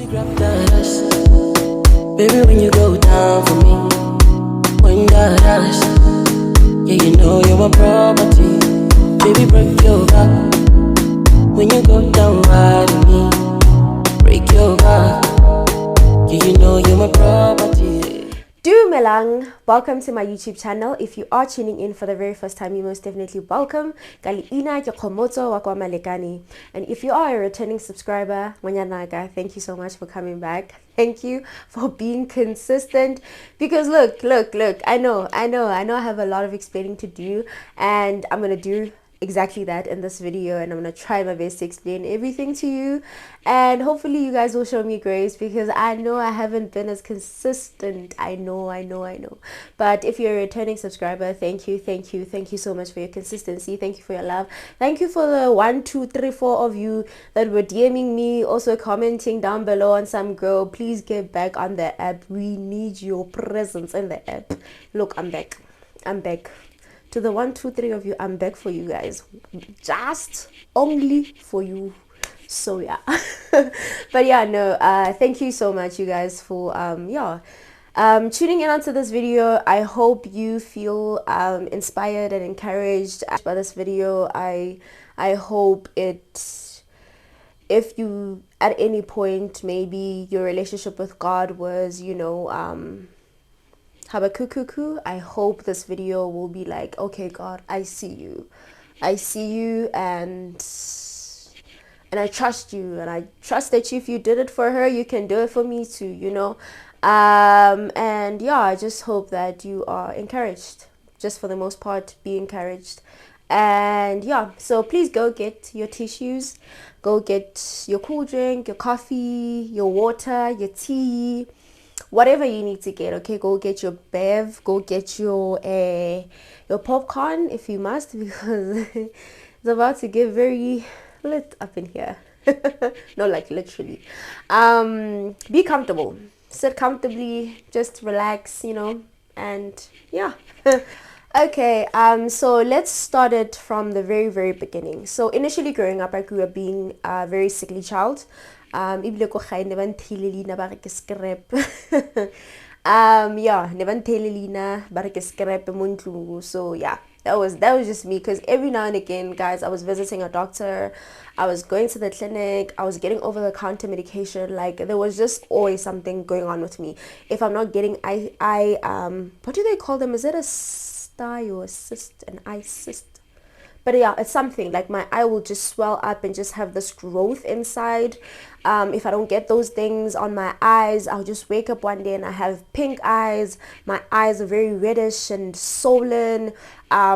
grab that ass, baby, when you go down for me, when that ass, yeah, you know you're my property. Baby, break your back, when you go down right on me, break your back, yeah, you know you're my property. Dumelang, welcome to my YouTube channel. If you are tuning in for the very first time, you most definitely welcome. Kaliina ke khomoto wa kwa Malekani. And if you are a returning subscriber, Mwanyanaga, thank you so much for coming back. Thank you for being consistent. Because look, I know I have a lot of explaining to do, and I'm gonna do exactly that in this video, and I'm gonna try my best to explain everything to you, and hopefully you guys will show me grace, because I know I haven't been as consistent. I know, but if you're a returning subscriber, thank you so much for your consistency. Thank you for your love. Thank you for the 1, 2, 3, 4 of you that were DMing me, also commenting down below on some girl. Please get back on the app. We need your presence in the app. Look, I'm back. To the 1, 2, 3 of you, I'm back for you guys, just only for you. So yeah. But yeah, no, thank you so much, you guys, for tuning in onto this video. I hope you feel inspired and encouraged by this video. I hope it, if you at any point maybe your relationship with God was, Habakkuk, I hope this video will be like, okay, God, I see you, and I trust you, and I trust that if you did it for her, you can do it for me too, and yeah, I just hope that you are encouraged. Just for the most part, be encouraged. And yeah, so please go get your tissues, go get your cool drink, your coffee, your water, your tea, whatever you need to get. Okay, go get your bev, go get your popcorn if you must, because it's about to get very lit up in here. No, like literally. Be comfortable, sit comfortably, just relax, and yeah. Okay, so let's start it from the very beginning. So initially growing up, I grew up being a very sickly child. Yeah, never so yeah, that was just me, because every now and again, guys, I was visiting a doctor, I was going to the clinic, I was getting over-the-counter medication. Like, there was just always something going on with me. If I'm not getting what do they call them? Is it a sty or a cyst, an eye cyst? But yeah, it's something like my eye will just swell up and just have this growth inside. If I don't get those things on my eyes, I'll just wake up one day and I have pink eyes. My eyes are very reddish and swollen. My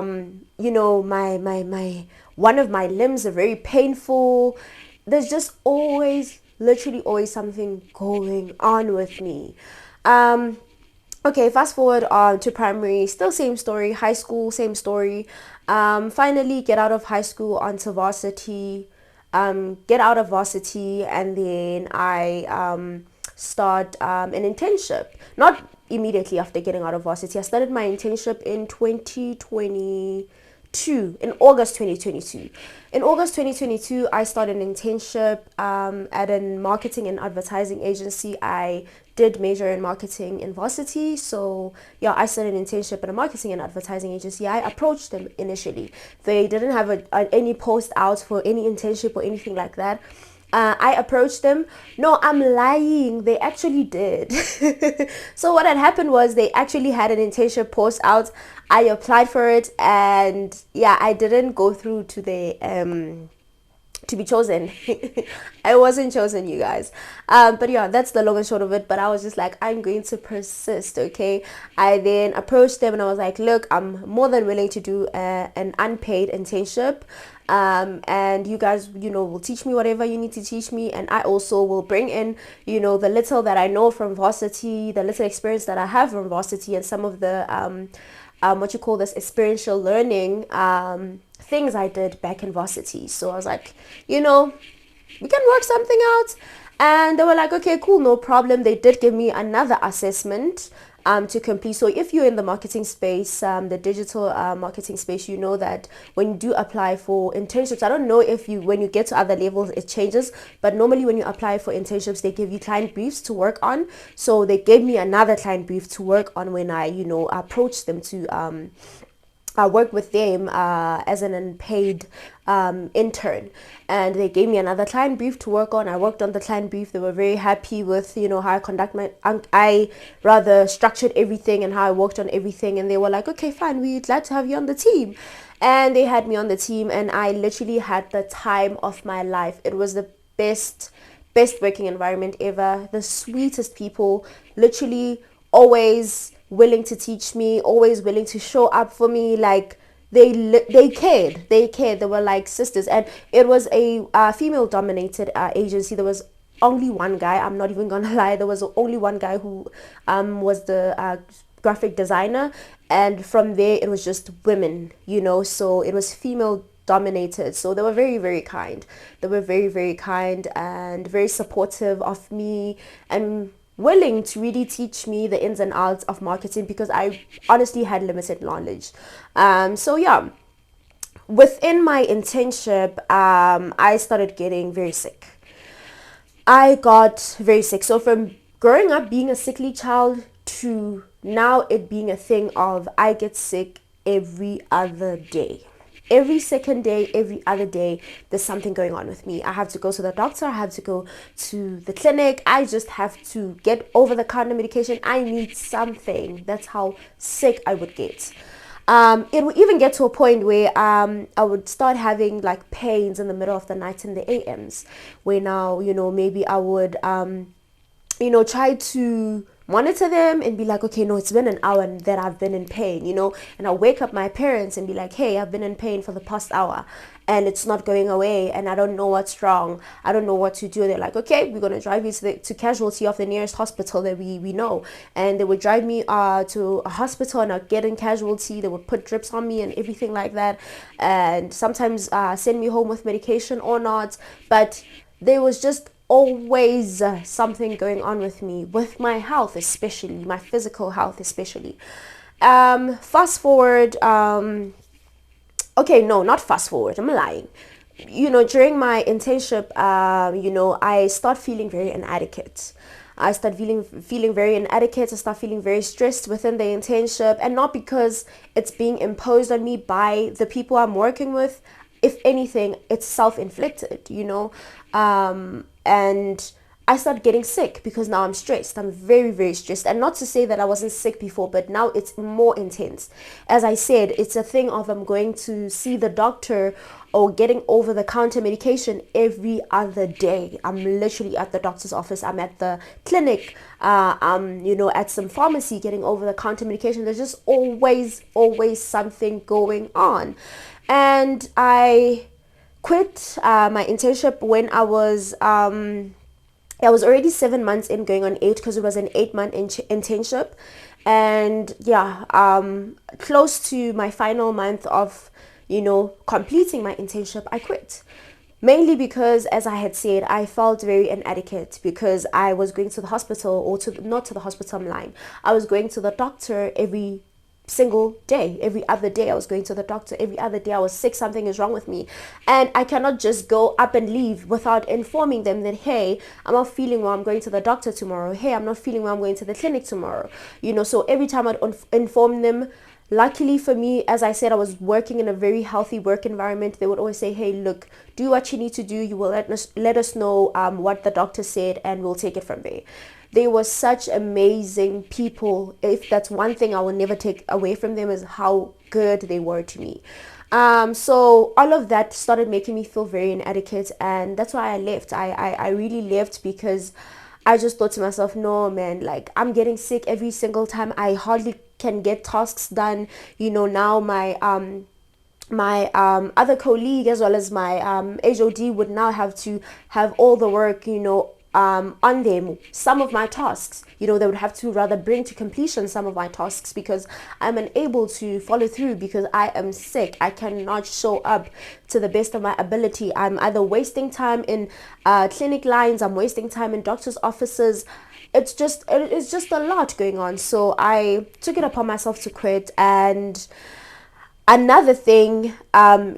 one of my limbs are very painful. There's just literally always something going on with me. Okay, fast forward to primary, still same story. High school, same story. Finally get out of high school onto varsity, get out of varsity, and then I start an internship. Not immediately after getting out of varsity. I started my internship in 2022, in August 2022. In August 2022, I started an internship at a marketing and advertising agency. I did major in marketing in varsity, so yeah, I started an internship at a marketing and advertising agency. I approached them initially. They didn't have any post out for any internship or anything like that. I approached them. No, I'm lying. They actually did. So what had happened was they actually had an internship post out. I applied for it, and yeah, I didn't go through to the to be chosen. I wasn't chosen, you guys. But yeah, that's the long and short of it. But I was just like, I'm going to persist. Okay, I then approached them and I was like, look, I'm more than willing to do an unpaid internship, and you guys will teach me whatever you need to teach me, and I also will bring in the little that I know from varsity, the little experience that I have from varsity, and some of the experiential learning things I did back in varsity. So I was like, we can work something out. And they were like, okay, cool, no problem. They did give me another assessment. to complete. So if you're in the marketing space, the digital marketing space, you know that when you do apply for internships, I don't know if when you get to other levels it changes, but normally when you apply for internships they give you client briefs to work on. So they gave me another client brief to work on when I approached them to I worked with them as an unpaid intern, and they gave me another client brief to work on. I worked on the client brief. They were very happy with how I conduct I rather structured everything and how I worked on everything, and they were like, okay, fine, we're glad to have you on the team. And they had me on the team, and I literally had the time of my life. It was the best working environment ever. The sweetest people, literally always willing to teach me, always willing to show up for me. Like they cared. They were like sisters. And it was a female dominated agency. There was only one guy. I'm not even gonna lie. There was only one guy who was the graphic designer, and from there it was just women, so it was female dominated. So they were very, very kind. They were very, very kind and very supportive of me, and willing to really teach me the ins and outs of marketing, because I honestly had limited knowledge. So yeah, within my internship, I started getting very sick. I got very sick. So from growing up being a sickly child to now it being a thing of I get sick every other day. Every second day, every other day, there's something going on with me. I have to go to the doctor. I have to go to the clinic. I just have to get over-the-counter medication. I need something. That's how sick I would get. It would even get to a point where I would start having like pains in the middle of the night in the AMs, where now, maybe I would, try to monitor them and be like, okay, no, it's been an hour that I've been in pain, and I'll wake up my parents and be like, hey, I've been in pain for the past hour and it's not going away and I don't know what's wrong. I don't know what to do. They're like, okay, we're going to drive you to casualty of the nearest hospital that we know. And they would drive me to a hospital, and I'd get in casualty. They would put drips on me and everything like that, and sometimes send me home with medication or not. But there was just always something going on with me, with my health especially, my physical health especially. Fast forward, okay, no, not fast forward, I'm lying. During my internship, I start feeling very inadequate. I start feeling very inadequate. I start feeling very stressed within the internship, and not because it's being imposed on me by the people I'm working with. If anything, it's self-inflicted, and I start getting sick because now I'm stressed. I'm very, very stressed. And not to say that I wasn't sick before, but now it's more intense. As I said, it's a thing of I'm going to see the doctor or getting over-the-counter medication every other day. I'm literally at the doctor's office. I'm at the clinic. I'm, at some pharmacy getting over-the-counter medication. There's just always something going on. And I quit my internship when I was already 7 months in, going on 8, because it was an 8-month internship. And yeah, close to my final month of completing my internship, I quit. Mainly because, as I had said, I felt very inadequate because I was going to the hospital, or not to the hospital, I'm lying. I was going to the doctor every single day. Every other day I was going to the doctor. Every other day I was sick. Something is wrong with me, and I cannot just go up and leave without informing them that, hey, I'm not feeling well, I'm going to the doctor tomorrow. Hey, I'm not feeling well, I'm going to the clinic tomorrow. So every time I'd inform them. Luckily for me, as I said, I was working in a very healthy work environment. They would always say, hey, look, do what you need to do. You will let us know what the doctor said, and we'll take it from there. They were such amazing people. If that's one thing I will never take away from them, is how good they were to me. So all of that started making me feel very inadequate, and that's why I left. I really left because I just thought to myself, no, man, like I'm getting sick every single time. I hardly can get tasks done. Now my other colleague, as well as my HOD, would now have to have all the work, on them. Some of my tasks, they would have to rather bring to completion some of my tasks because I'm unable to follow through because I am sick. I cannot show up to the best of my ability. I'm either wasting time in clinic lines, I'm wasting time in doctor's offices. it's just a lot going on. So I took it upon myself to quit. And another thing,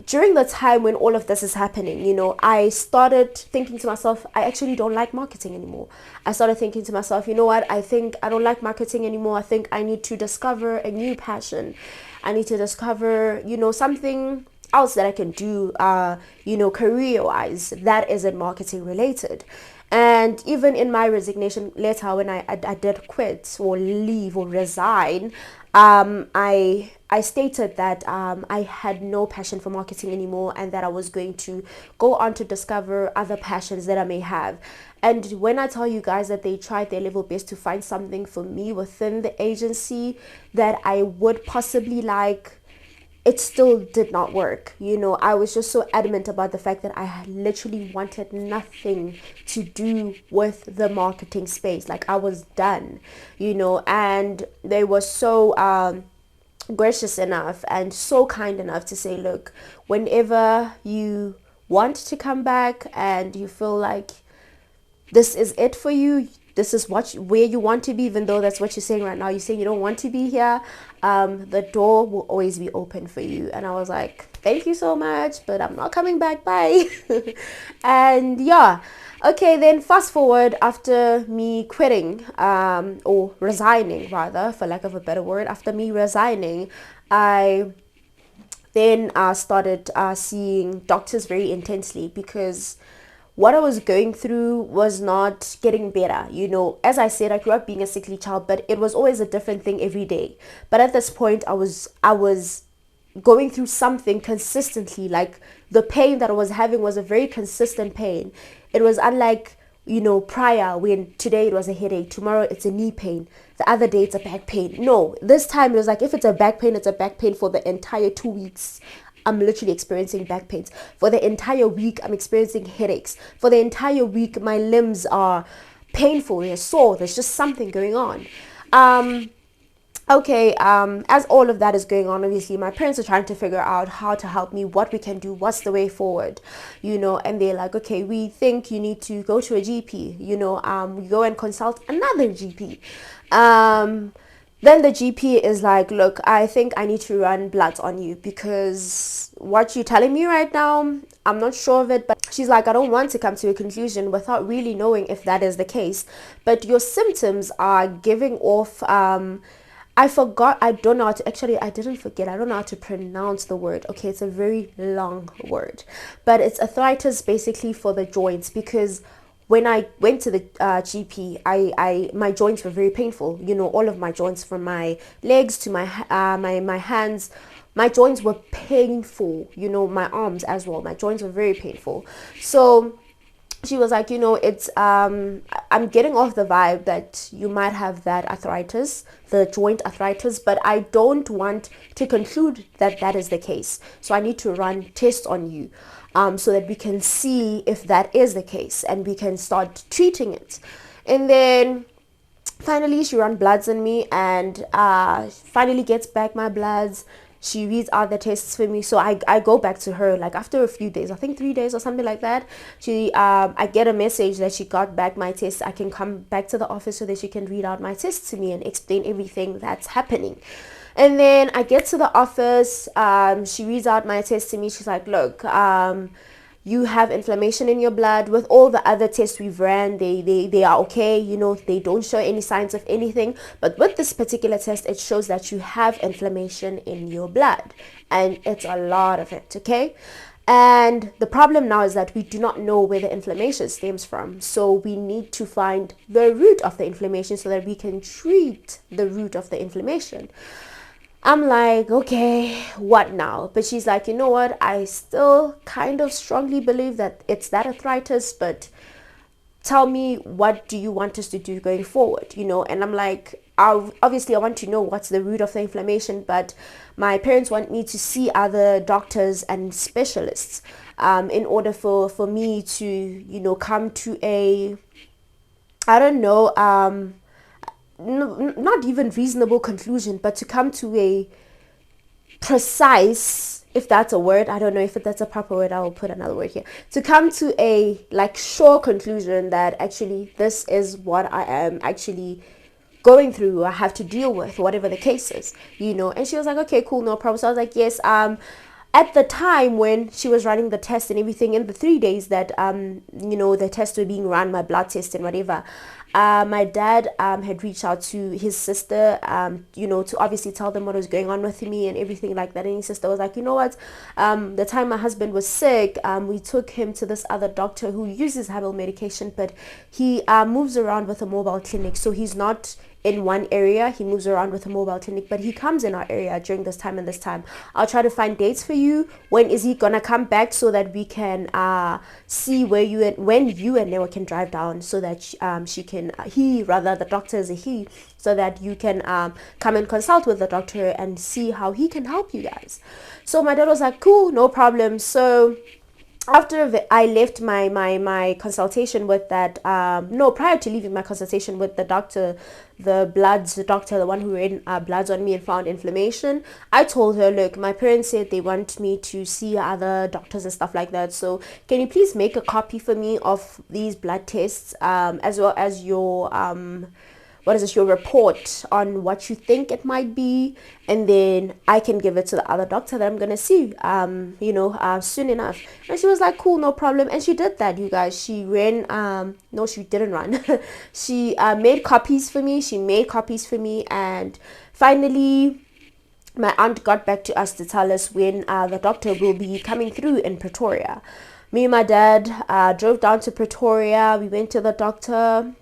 during the time when all of this is happening, I started thinking to myself, I actually don't like marketing anymore. I started thinking to myself, you know what, I think I don't like marketing anymore. I think I need to discover a new passion. I need to discover, something else that I can do, career wise, that isn't marketing related. And even in my resignation letter, when I did quit or leave or resign, I stated that I had no passion for marketing anymore, and that I was going to go on to discover other passions that I may have. And when I tell you guys that they tried their level best to find something for me within the agency that I would possibly like, it still did not work. I was just so adamant about the fact that I had literally wanted nothing to do with the marketing space. Like, I was done, and they were so gracious enough and so kind enough to say, look, whenever you want to come back and you feel like this is it for you, this is where you want to be, even though that's what you're saying right now, you're saying you don't want to be here, the door will always be open for you. And I was like, thank you so much, but I'm not coming back, bye. And yeah, okay, then fast forward, after me quitting, or resigning rather, for lack of a better word, after me resigning, I then started seeing doctors very intensely, because what I was going through was not getting better. As I said, I grew up being a sickly child, but it was always a different thing every day. But at this point, I was going through something consistently. Like, the pain that I was having was a very consistent pain. It was unlike, prior, when today it was a headache, tomorrow it's a knee pain, the other day it's a back pain. No, this time it was like, if it's a back pain, it's a back pain for the entire 2 weeks. I'm literally experiencing back pains. For the entire week, I'm experiencing headaches. For the entire week, my limbs are painful, they're sore, there's just something going on. As all of that is going on, obviously my parents are trying to figure out how to help me, what we can do, what's the way forward, and they're like, okay, we think you need to go to a GP, we go and consult another GP. Then the GP is like, look, I think I need to run bloods on you, because what you're telling me right now, I'm not sure of it. But she's like, I don't want to come to a conclusion without really knowing if that is the case. But your symptoms are giving off, I forgot, I don't know how to, actually, I didn't forget, I don't know how to pronounce the word. Okay, it's a very long word. But it's arthritis, basically, for the joints, because when I went to the GP, my joints were very painful. All of my joints, from my legs to my hands, my joints were painful. My arms as well. My joints were very painful. So she was like, it's I'm getting off the vibe that you might have that arthritis, the joint arthritis, but I don't want to conclude that that is the case. So I need to run tests on you, so that we can see if that is the case and we can start treating it. And then finally she ran bloods on me, and finally gets back my bloods. She reads out the tests for me. So I go back to her, like, after a few days, I think 3 days or something like that. I get a message that she got back my tests. I can come back to the office so that she can read out my tests to me and explain everything that's happening. And then I get to the office, she reads out my tests to me. She's like, look, you have inflammation in your blood. With all the other tests we've ran, they are okay. They don't show any signs of anything. But with this particular test, it shows that you have inflammation in your blood. And it's a lot of it, okay? And the problem now is that we do not know where the inflammation stems from. So we need to find the root of the inflammation so that we can treat the root of the inflammation. I'm like, okay, what now? But she's like, you know what? I still kind of strongly believe that it's that arthritis, but tell me, what do you want us to do going forward? And I'm like, obviously I want to know what's the root of the inflammation, but my parents want me to see other doctors and specialists in order for me to, come to a, I don't know, not even reasonable conclusion, but to come to precise, if that's a word, I don't know if that's a proper word, I will put another word here, to come to a like sure conclusion that actually this is what I am actually going through, I have to deal with, whatever the case is, you know. And she was like, okay, cool, no problem. So I was like, yes. At the time when she was running the test and everything, in the 3 days that you know, the tests were being run, my blood test and whatever, my dad had reached out to his sister, you know, to obviously tell them what was going on with me and everything like that. And his sister was like, you know what, the time my husband was sick, we took him to this other doctor who uses herbal medication, but he moves around with a mobile clinic, so he's not in one area, he moves around with a mobile clinic, but he comes in our area during this time and this time. I'll try to find dates for you. When is he gonna come back, so that we can see where you and when you and Noah can drive down, so that she can the doctor is a he, so that you can come and consult with the doctor and see how he can help you guys. So my dad was like, cool, no problem. So after I left my consultation with that, no, prior to leaving my consultation with the doctor, the bloods doctor, the one who ran bloods on me and found inflammation, I told her, look, my parents said they want me to see other doctors and stuff like that, so can you please make a copy for me of these blood tests, as well as your what is this, your report on what you think it might be, and then I can give it to the other doctor that I'm gonna see you know, soon enough. And she was like, cool, no problem. And she did that, you guys. She ran no, she didn't run. She made copies for me, and finally my aunt got back to us to tell us when the doctor will be coming through in Pretoria. Me and my dad drove down to Pretoria. We went to the doctor.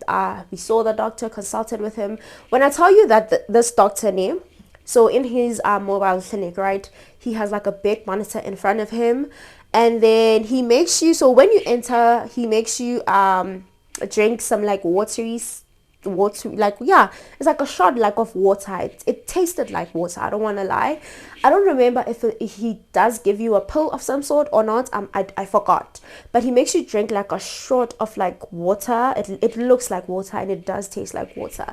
We saw the doctor, consulted with him. When I tell you that this doctor name, so in his mobile clinic, right, he has like a big monitor in front of him. And then he makes you, so when you enter, he makes you drink some like water, like, yeah, it's like a shot like of water. It tasted like water, I don't want to lie. I don't remember if he does give you a pill of some sort or not. I forgot, but he makes you drink like a shot of like water. It looks like water and it does taste like water.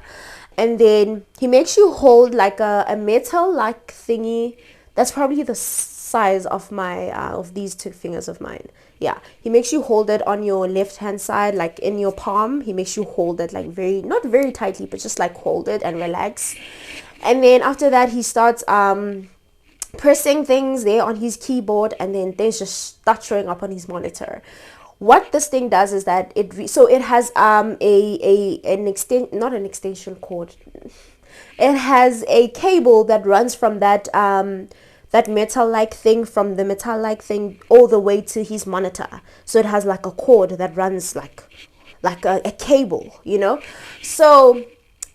And then he makes you hold like a metal like thingy that's probably the size of my of these two fingers of mine. Yeah, he makes you hold it on your left hand side, like in your palm. He makes you hold it like not very tightly, but just like hold it and relax. And then after that, he starts pressing things there on his keyboard, and then things just start showing up on his monitor. What this thing does is that it has not an extension cord. It has a cable that runs from that metal-like thing, from the metal-like thing all the way to his monitor. So it has like a cord that runs like a cable, you know. So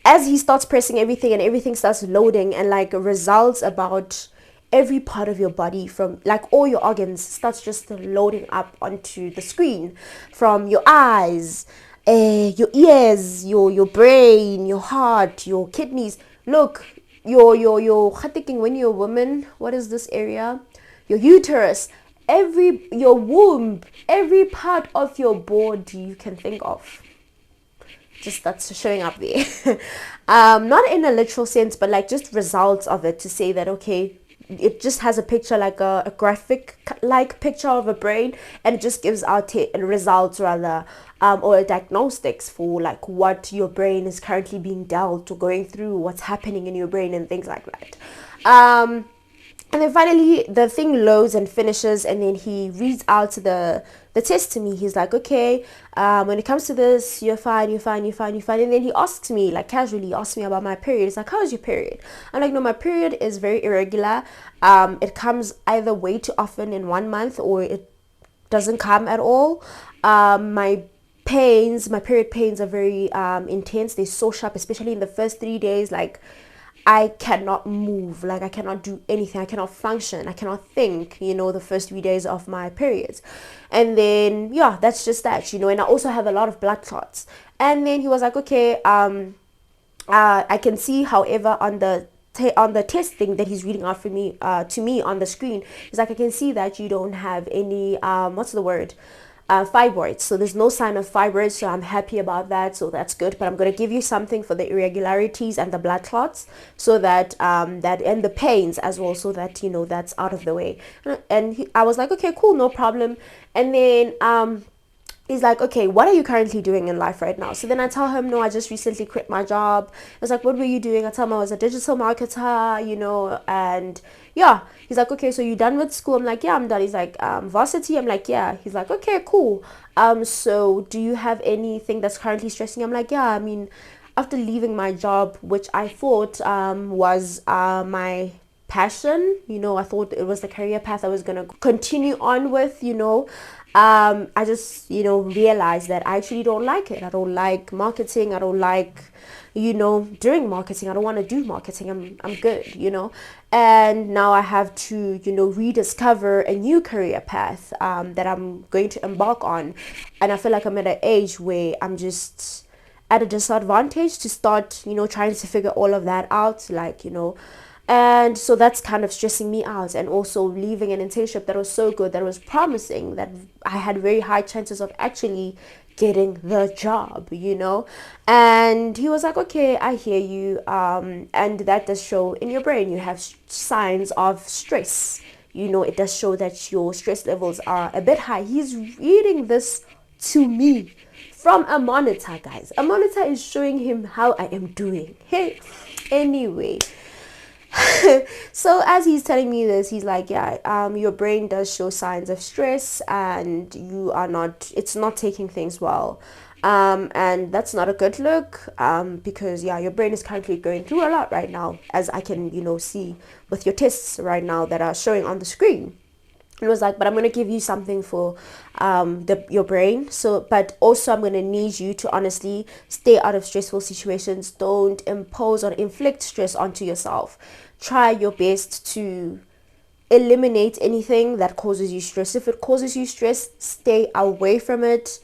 as he starts pressing everything and everything starts loading, and like results about every part of your body, from like all your organs starts just loading up onto the screen, from your eyes, your ears, your brain, your heart, your kidneys. Look, your when you're a woman, what is this area? Your uterus, your womb, every part of your body you can think of, just that's showing up there. Not in a literal sense, but like just results of it, to say that, okay, it just has a picture, like a graphic like picture of a brain, and it just gives out results rather, or diagnostics for like what your brain is currently being dealt or going through, what's happening in your brain and things like that. And then finally the thing loads and finishes, and then he reads out the test to me. He's like, okay, when it comes to this, you're fine. And then he asks me, like casually asks me about my period. He's like, how's your period? I'm like, no, my period is very irregular. It comes either way too often in 1 month, or it doesn't come at all. My period pains are very intense. They're so sharp, especially in the first 3 days. Like, I cannot move, like I cannot do anything, I cannot function, I cannot think, you know, the first 3 days of my periods. And then, yeah, that's just that, you know. And I also have a lot of blood clots. And then he was like, okay, I can see, however, on the test thing that he's reading out for me, to me on the screen, he's like, I can see that you don't have any, what's the word? fibroids. So there's no sign of fibroids, so I'm happy about that. So that's good. But I'm going to give you something for the irregularities and the blood clots, so that that and the pains as well, so that that's out of the way. And I was like, okay, cool, no problem. And then he's like, okay, what are you currently doing in life right now? So then I tell him, no, I just recently quit my job. I was like, what were you doing? I tell him I was a digital marketer, and yeah. He's like, okay, so you done with school? I'm like, yeah, I'm done. He's like, varsity? I'm like, yeah. He's like, okay, cool. So do you have anything that's currently stressing you? I'm like, yeah, I mean, after leaving my job, which I thought was my passion, I thought it was the career path I was going to continue on with, I just realized that I actually don't like it. I don't like marketing. I don't like doing marketing. I don't want to do marketing. I'm good, and now I have to rediscover a new career path that I'm going to embark on. And I feel like I'm at an age where I'm just at a disadvantage to start trying to figure all of that out, and so that's kind of stressing me out. And also leaving an internship that was so good, that was promising, that I had very high chances of actually getting the job, And he was like, okay, I hear you. And that does show in your brain. You have signs of stress. It does show that your stress levels are a bit high. He's reading this to me from a monitor, guys. A monitor is showing him how I am doing. Hey, anyway. So as he's telling me this, he's like, yeah, your brain does show signs of stress, and it's not taking things well. And that's not a good look, because your brain is currently going through a lot right now, as I can, see with your tests right now that are showing on the screen. It was like, but I'm going to give you something for your brain. So, but also I'm going to need you to honestly stay out of stressful situations. Don't impose or inflict stress onto yourself. Try your best to eliminate anything that causes you stress. If it causes you stress, stay away from it,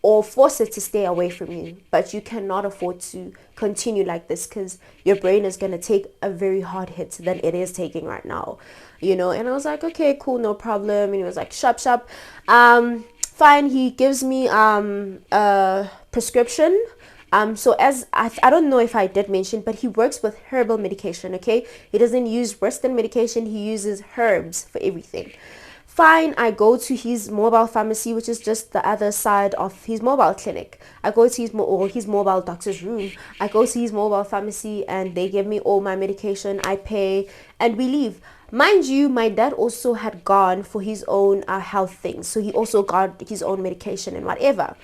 or force it to stay away from you. But you cannot afford to continue like this, because your brain is going to take a very hard hit than it is taking right now, And I was like, okay, cool, no problem. And he was like, sharp. Fine. He gives me a prescription. So as I don't know if I did mention, but he works with herbal medication. Okay, he doesn't use Western medication. He uses herbs for everything. Fine, I go to his mobile pharmacy, which is just the other side of his mobile clinic. I go to his mobile doctor's room. I go to his mobile pharmacy, and they give me all my medication. I pay, and we leave. Mind you, my dad also had gone for his own health things, so he also got his own medication and whatever.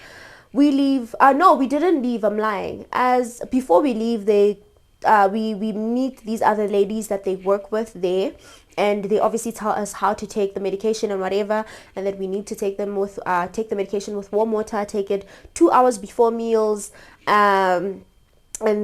We leave. No, we didn't leave. I'm lying. As before we leave, we meet these other ladies that they work with there, and they obviously tell us how to take the medication and whatever, and that we need to take the medication with warm water, take it 2 hours before meals, and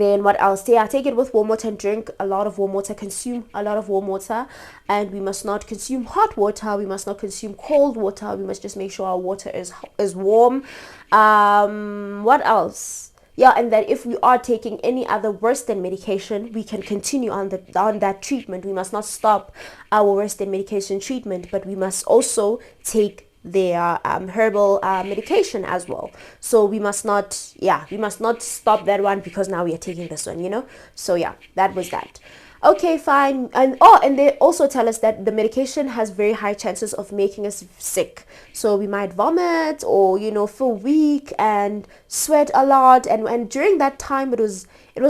then what else? Yeah, take it with warm water and drink a lot of warm water, consume a lot of warm water, and we must not consume hot water, we must not consume cold water, we must just make sure our water is warm. What else? Yeah, and that if we are taking any other Western medication, we can continue on that treatment. We must not stop our Western medication treatment, but we must also take their herbal medication as well. So we must not stop that one because now we are taking this one, So yeah, that was that. Okay, fine. And they also tell us that the medication has very high chances of making us sick. So we might vomit or, feel weak and sweat a lot. And during that time, it was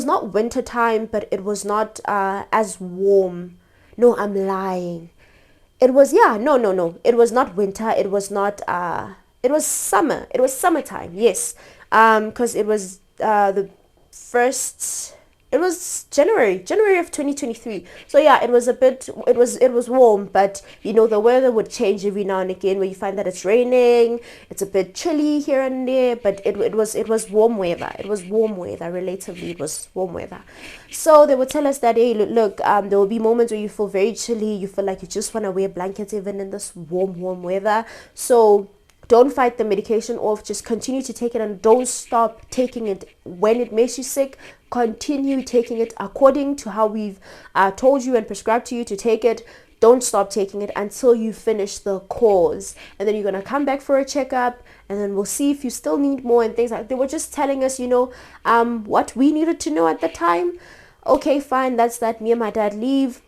not winter time, but it was not as warm. No, I'm lying. It was, no. It was not winter. It was not, it was summer. It was summertime, yes. Because it was it was January of 2023. So yeah, it was warm, but the weather would change every now and again, where you find that it's raining, it's a bit chilly here and there, but it was warm weather. It was warm weather, relatively, it was warm weather. So they would tell us that, hey, look, there will be moments where you feel very chilly, you feel like you just want to wear blankets even in this warm weather. So don't fight the medication off, just continue to take it, and don't stop taking it when it makes you sick. Continue taking it according to how we've told you and prescribed to you to take it. don't stop taking it until you finish the course, and then you're gonna come back for a checkup, and then we'll see if you still need more and things like. They were just telling us, what we needed to know at the time. Okay, fine, that's that. Me and my dad leave.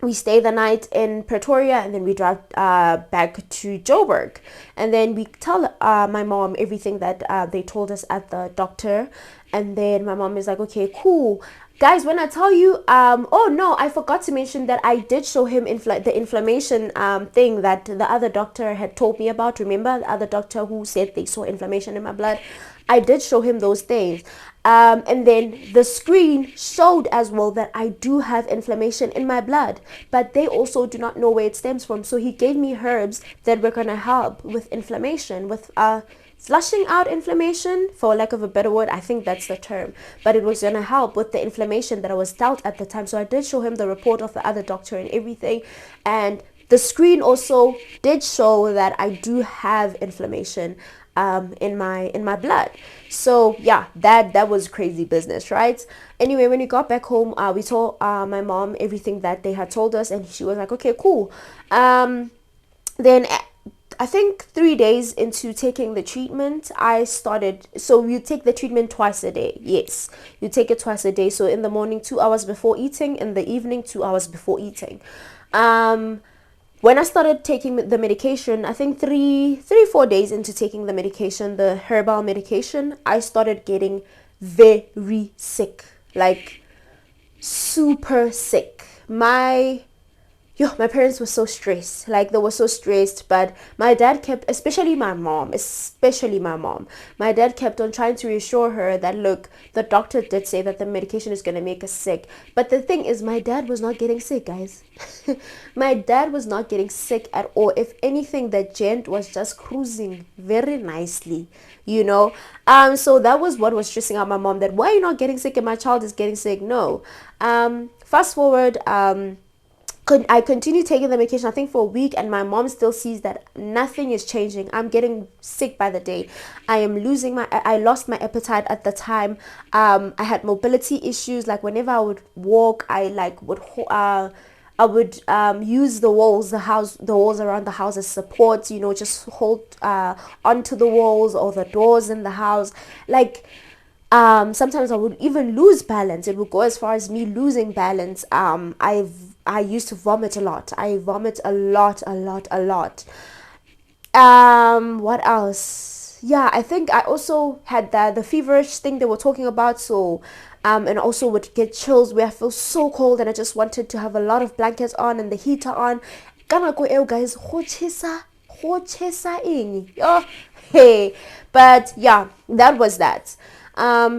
We stay the night in Pretoria, and then we drive back to Joburg, and then we tell my mom everything that they told us at the doctor. And then my mom is like, okay, cool, guys, when I tell you, oh no, I forgot to mention that I did show him the inflammation thing that the other doctor had told me about. Remember the other doctor who said they saw inflammation in my blood? I did show him those things. And then the screen showed as well that I do have inflammation in my blood, but they also do not know where it stems from. So he gave me herbs that were going to help with inflammation, with flushing out inflammation, for lack of a better word. I think that's the term, but it was going to help with the inflammation that I was dealt at the time. So I did show him the report of the other doctor and everything, and the screen also did show that I do have inflammation in my blood. So yeah, that was crazy business, right? Anyway, when we got back home, we told my mom everything that they had told us, and she was like, okay, cool. Then I think 3 days into taking the treatment, I started. So you take the treatment twice a day. Yes, you take it twice a day. So in the morning, 2 hours before eating, in the evening, 2 hours before eating. When I started taking the medication, I think 4 days into taking the medication, the herbal medication, I started getting very sick, like super sick. My parents were so stressed, like they were so stressed, but my dad kept, especially my mom, my dad kept on trying to reassure her that, look, the doctor did say that the medication is going to make us sick. But the thing is, my dad was not getting sick, guys. My dad was not getting sick at all. If anything, the gent was just cruising very nicely, so that was what was stressing out my mom, that why are you not getting sick and my child is getting sick? No. Fast forward, I continue taking the medication, I think, for a week, and my mom still sees that nothing is changing. I'm getting sick by the day. I lost my appetite at the time. I had mobility issues. Like whenever I would walk, I would use the walls around the house as support, just hold onto the walls or the doors in the house. Sometimes I would even lose balance. It would go as far as me losing balance. I used to vomit a lot. I vomit a lot. What else? Yeah, I think I also had the feverish thing they were talking about. So, and also would get chills where I feel so cold and I just wanted to have a lot of blankets on and the heater on. Guys, oh, hey. But yeah, that was that.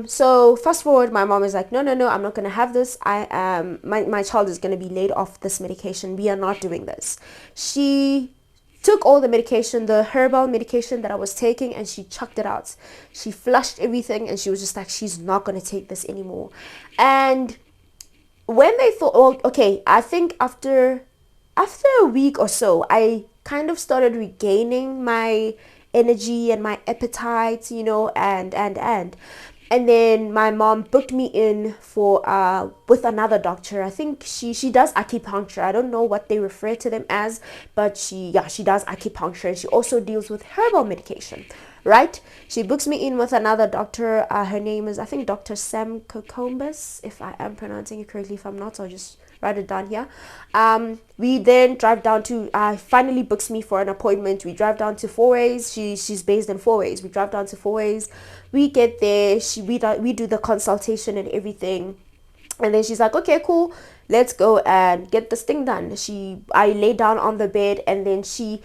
So fast forward, my mom is like, no, I'm not gonna have this. My child is gonna be laid off this medication. We are not doing this. She took all the medication, the herbal medication that I was taking, and she chucked it out. She flushed everything, and she was just like, she's not gonna take this anymore. And when they thought, oh, okay, I think after a week or so, I kind of started regaining my energy and my appetite, and then my mom booked me in for with another doctor. I think she does acupuncture. I don't know what they refer to them as, but she does acupuncture, and she also deals with herbal medication, right? She books me in with another doctor. Her name is, I think, Dr. Sam Kokombas, if I am pronouncing it correctly. If I'm not, I'll just write it down here. We then drive down to, finally books me for an appointment. We drive down to Fourways. She's based in Fourways. We drive down to Fourways. We get there. We do the consultation and everything. And then she's like, okay, cool, let's go and get this thing done. I lay down on the bed, and then she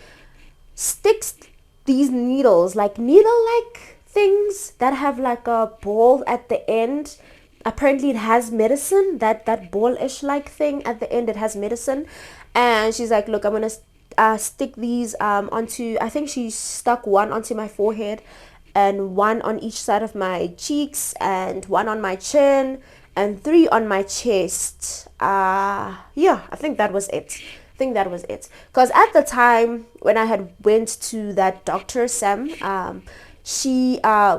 sticks these needles, like needle-like things that have like a ball at the end. Apparently it has medicine, that ball-ish like thing at the end, it has medicine. And she's like, look, I'm gonna stick these onto, I think she stuck one onto my forehead and one on each side of my cheeks and one on my chin and 3 on my chest. I think that was it. Because at the time when I had went to that Dr. Sam, I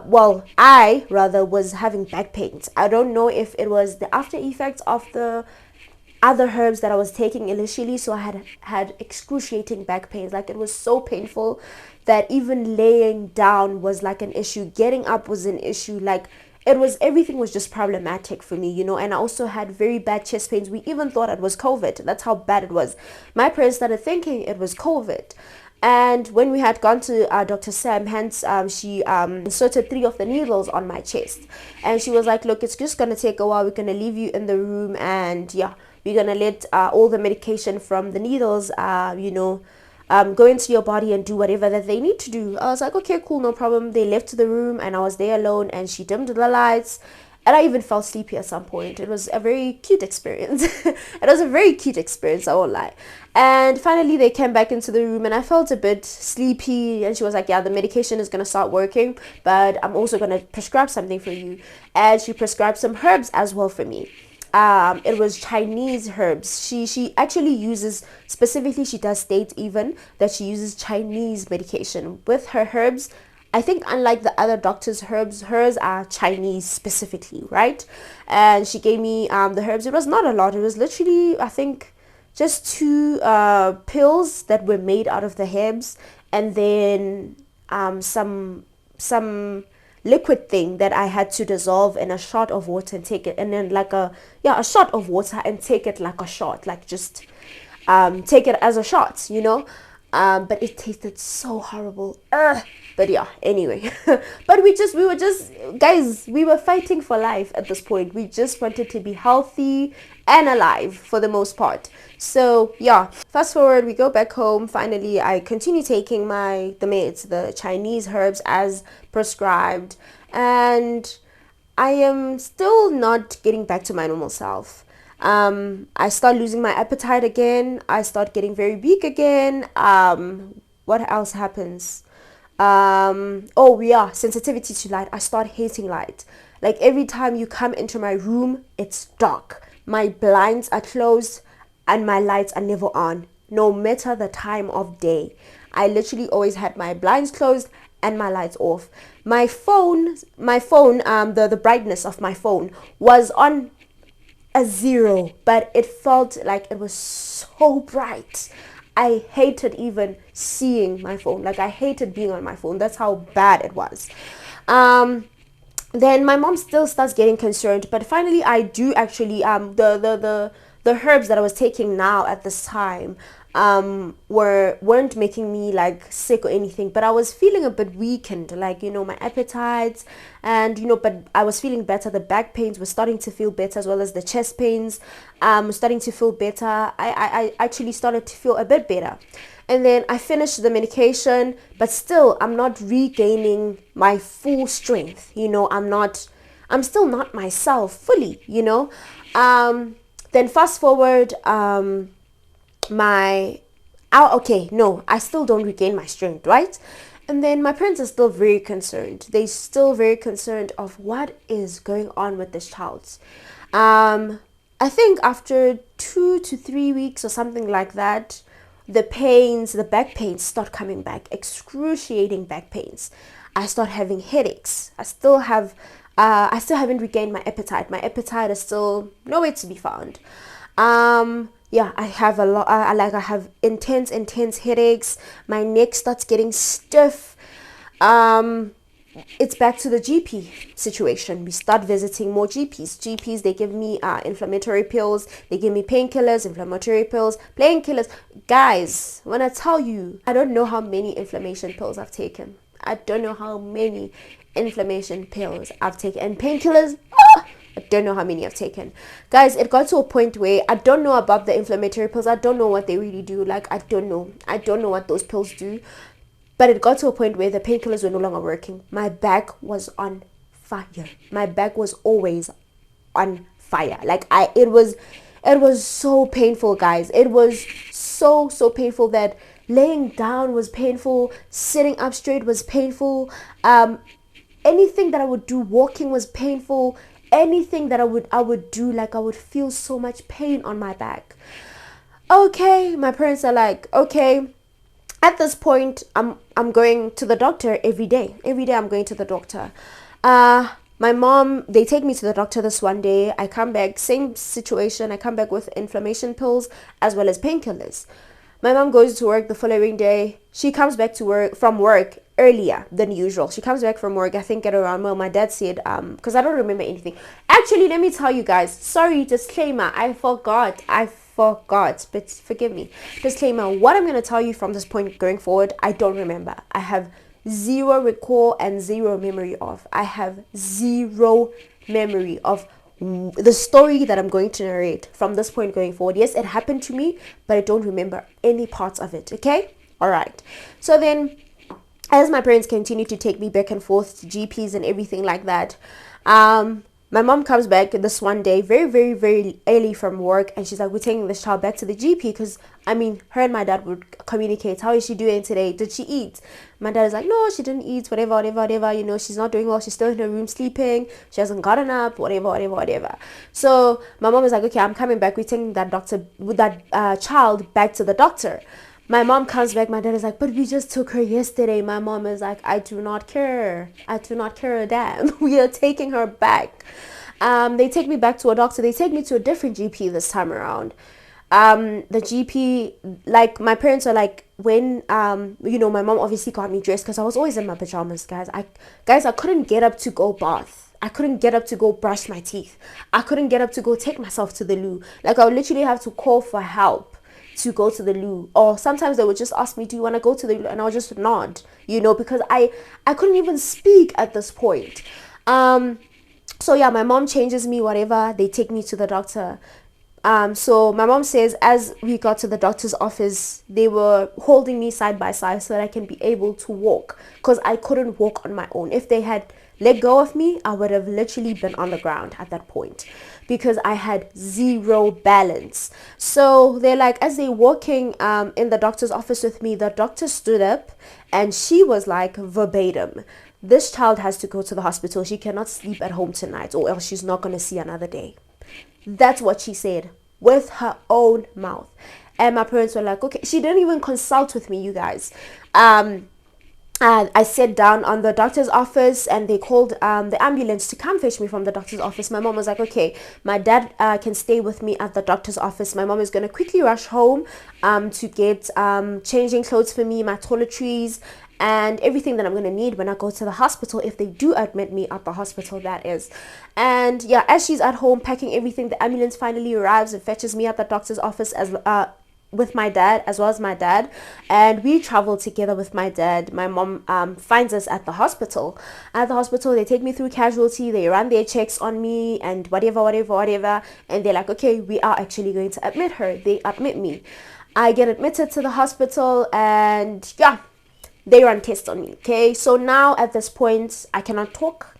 was having back pains. I don't know if it was the after effects of the other herbs that I was taking initially. So I had excruciating back pains. Like, it was so painful that even laying down was like an issue. Getting up was an issue. Like, everything was just problematic for me, you know. And I also had very bad chest pains. We even thought it was COVID. That's how bad it was. My parents started thinking it was COVID. And when we had gone to Dr. Sam, hence she inserted 3 of the needles on my chest. And she was like, look, it's just going to take a while. We're going to leave you in the room. And yeah, we're going to let all the medication from the needles, go into your body and do whatever that they need to do. I was like, okay, cool, no problem. They left the room and I was there alone, and she dimmed the lights. And I even felt sleepy at some point. It was a very cute experience. It was a very cute experience, I won't lie. And finally, they came back into the room and I felt a bit sleepy. And she was like, yeah, the medication is going to start working, but I'm also going to prescribe something for you. And she prescribed some herbs as well for me. It was Chinese herbs. She actually uses, specifically, she does state even that she uses Chinese medication with her herbs. I think unlike the other doctors' herbs, hers are Chinese specifically, right? And she gave me the herbs. It was not a lot. It was literally, I think, just 2 pills that were made out of the herbs, and then some liquid thing that I had to dissolve in a shot of water and take it, and then a shot of water and take it like a shot, like just take it as a shot, you know. But it tasted so horrible. But yeah, anyway. But we were just, guys, we were fighting for life at this point. We just wanted to be healthy and alive for the most part. So yeah, fast forward, we go back home. Finally, I continue taking the meds, the Chinese herbs as prescribed. And I am still not getting back to my normal self. I start losing my appetite again. I start getting very weak again. What else happens? Sensitivity to light. I start hating light. Like, every time you come into my room, it's dark. My blinds are closed and my lights are never on, no matter the time of day. I literally always had my blinds closed and my lights off. My phone, the brightness of my phone was on a 0, but it felt like it was so bright. I hated even seeing my phone. Like, I hated being on my phone. That's how bad it was. Then my mom still starts getting concerned, but finally I do actually the herbs that I was taking now at this time weren't making me like sick or anything, but I was feeling a bit weakened, like, you know, my appetites, and you know, but I was feeling better. The back pains were starting to feel better, as well as the chest pains starting to feel better. I actually started to feel a bit better. And then I finished the medication, but still I'm not regaining my full strength, you know. I'm still not myself fully, you know. Then fast forward, I still don't regain my strength, right? And then my parents are still very concerned. They're still very concerned of what is going on with this child. I think after 2 to 3 weeks or something like that, the back pains start coming back, excruciating back pains. I start having headaches. I still haven't regained my appetite. My appetite is still nowhere to be found. I have I have intense headaches. My neck starts getting stiff. It's back to the GP situation. We start visiting more GPs. They give me inflammatory pills. They give me painkillers, inflammatory pills, painkillers. Guys, when I tell you, I don't know how many inflammation pills I've taken. I don't know how many inflammation pills I've taken. And painkillers, I don't know how many I've taken. Guys, it got to a point where I don't know about the inflammatory pills. I don't know what they really do. Like, I don't know what those pills do. But it got to a point where the painkillers were no longer working. My back was on fire. My back was always on fire. Like, it was so painful, guys. It was so painful that laying down was painful. Sitting up straight was painful. Anything that I would do, walking was painful. Anything that I would do, like, I would feel so much pain on my back. Okay, my parents are like, okay. At this point, I'm going to the doctor every day. Every day I'm going to the doctor. My My mom, they take me to the doctor this one day. I come back, same situation. I come back with inflammation pills as well as painkillers. My mom goes to work the following day. She comes back to work from work earlier than usual. She comes back from work, I think at around, well, my dad said, because I don't remember anything. Actually, let me tell you guys, sorry, disclaimer, I forgot, but forgive me. Disclaimer, what I'm going to tell you from this point going forward, I don't remember. I have zero recall and zero memory of. I have zero memory of the story that I'm going to narrate from this point going forward. Yes, it happened to me, but I don't remember any parts of it. Okay? All right. So then, as my parents continue to take me back and forth to GPs and everything like that, my mom comes back this one day very, very, very early from work, and she's like, we're taking this child back to the GP because, I mean, her and my dad would communicate. How is she doing today? Did she eat? My dad is like, no, she didn't eat, whatever, you know, she's not doing well. She's still in her room sleeping. She hasn't gotten up, whatever. So my mom is like, okay, I'm coming back. We're taking that child back to the doctor. My mom comes back. My dad is like, but we just took her yesterday. My mom is like, I do not care a damn. We are taking her back. They take me back to a doctor. They take me to a different GP this time around. The GP, like, my parents are like, when, you know, my mom obviously got me dressed because I was always in my pajamas, guys. I couldn't get up to go bath. I couldn't get up to go brush my teeth. I couldn't get up to go take myself to the loo. Like, I would literally have to call for help to go to the loo, or sometimes they would just ask me, do you want to go to the loo, and I'll just nod, you know, because I couldn't even speak at this point. So yeah, my mom changes me, whatever. They take me to the doctor. So my mom says, as we got to the doctor's office, they were holding me side by side so that I can be able to walk, because I couldn't walk on my own. If they had let go of me, I would have literally been on the ground at that point, because I had zero balance. So they're like, as they're walking in the doctor's office with me, the doctor stood up and she was like, verbatim, this child has to go to the hospital. She cannot sleep at home tonight, or else she's not going to see another day. That's what she said with her own mouth. And my parents were like, okay. She didn't even consult with me, you guys. I sat down on the doctor's office, and they called the ambulance to come fetch me from the doctor's office. My mom was like, okay, my dad can stay with me at the doctor's office. My mom is going to quickly rush home to get changing clothes for me, my toiletries, and everything that I'm going to need when I go to the hospital, if they do admit me at the hospital, that is. And yeah, as she's at home packing everything, the ambulance finally arrives and fetches me at the doctor's office with my dad, as well as my dad, and we travel together with my dad. My mom finds us at the hospital. At the hospital, they take me through casualty, they run their checks on me and whatever, and they're like, okay, we are actually going to admit her. They admit me. I get admitted to the hospital, and yeah, they run tests on me. Okay, so now at this point, I cannot talk,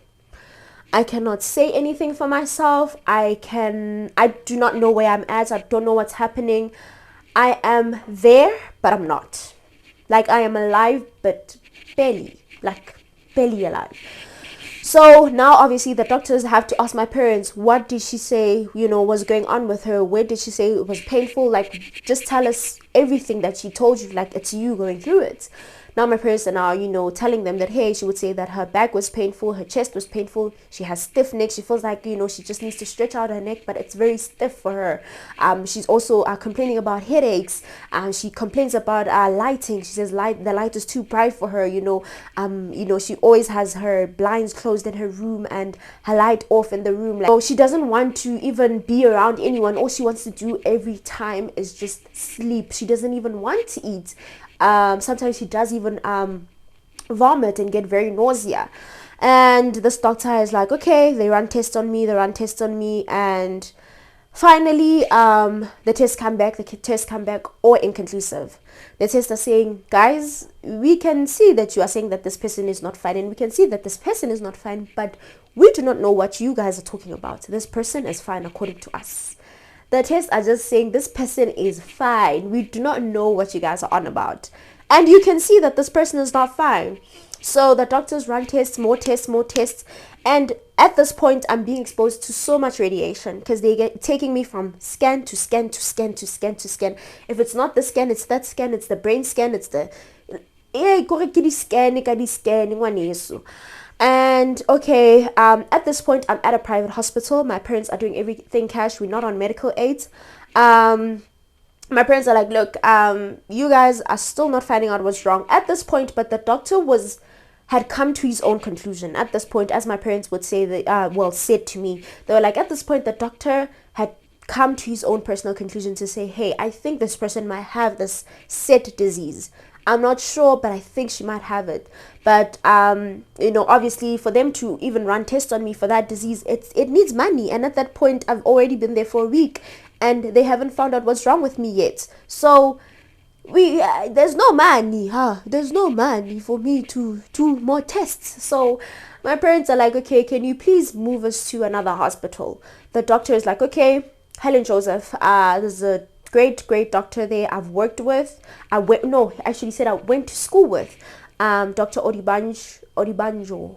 I cannot say anything for myself. I do not know where I'm at. I don't know what's happening. I am there, but I'm not. Like, I am alive, but barely alive. So now, obviously, the doctors have to ask my parents, what did she say, you know, was going on with her? Where did she say it was painful? Like, just tell us everything that she told you, like it's you going through it. Now my parents are now, you know, telling them that, hey, she would say that her back was painful, her chest was painful, she has stiff neck, she feels like, you know, she just needs to stretch out her neck, but it's very stiff for her. She's also complaining about headaches. She complains about lighting. She says the light is too bright for her, you know, she always has her blinds closed in her room and her light off in the room. Like, so she doesn't want to even be around anyone. All she wants to do every time is just sleep. She doesn't even want to eat. Sometimes she does even vomit and get very nausea. And this doctor is like, okay, they run tests on me, and finally the tests come back all inconclusive. The tests are saying, guys, we can see that you are saying that this person is not fine, and we can see that this person is not fine, but we do not know what you guys are talking about. This person is fine according to us. The tests are just saying this person is fine. We do not know what you guys are on about. And you can see that this person is not fine. So the doctors run tests, more tests. And at this point, I'm being exposed to so much radiation because they get taking me from scan to scan to scan to scan to scan. If it's not the scan, it's that scan, it's the brain scan, it's the scan. And okay, at this point, I'm at a private hospital. My parents are doing everything cash. We're not on medical aid. My parents are like, look, you guys are still not finding out what's wrong at this point, but the doctor had come to his own conclusion at this point, as my parents would say, said to me. They were like, at this point, the doctor had come to his own personal conclusion to say, hey, I think this person might have this SID disease. I'm not sure, but I think she might have it. But obviously, for them to even run tests on me for that disease, it needs money. And at that point, I've already been there for a week, and they haven't found out what's wrong with me yet. So there's no money, there's no money for me to do more tests. So my parents are like, okay, can you please move us to another hospital? The doctor is like, okay, Helen Joseph, there's a great doctor there I've worked with. I went to school with Dr. Odibanjo,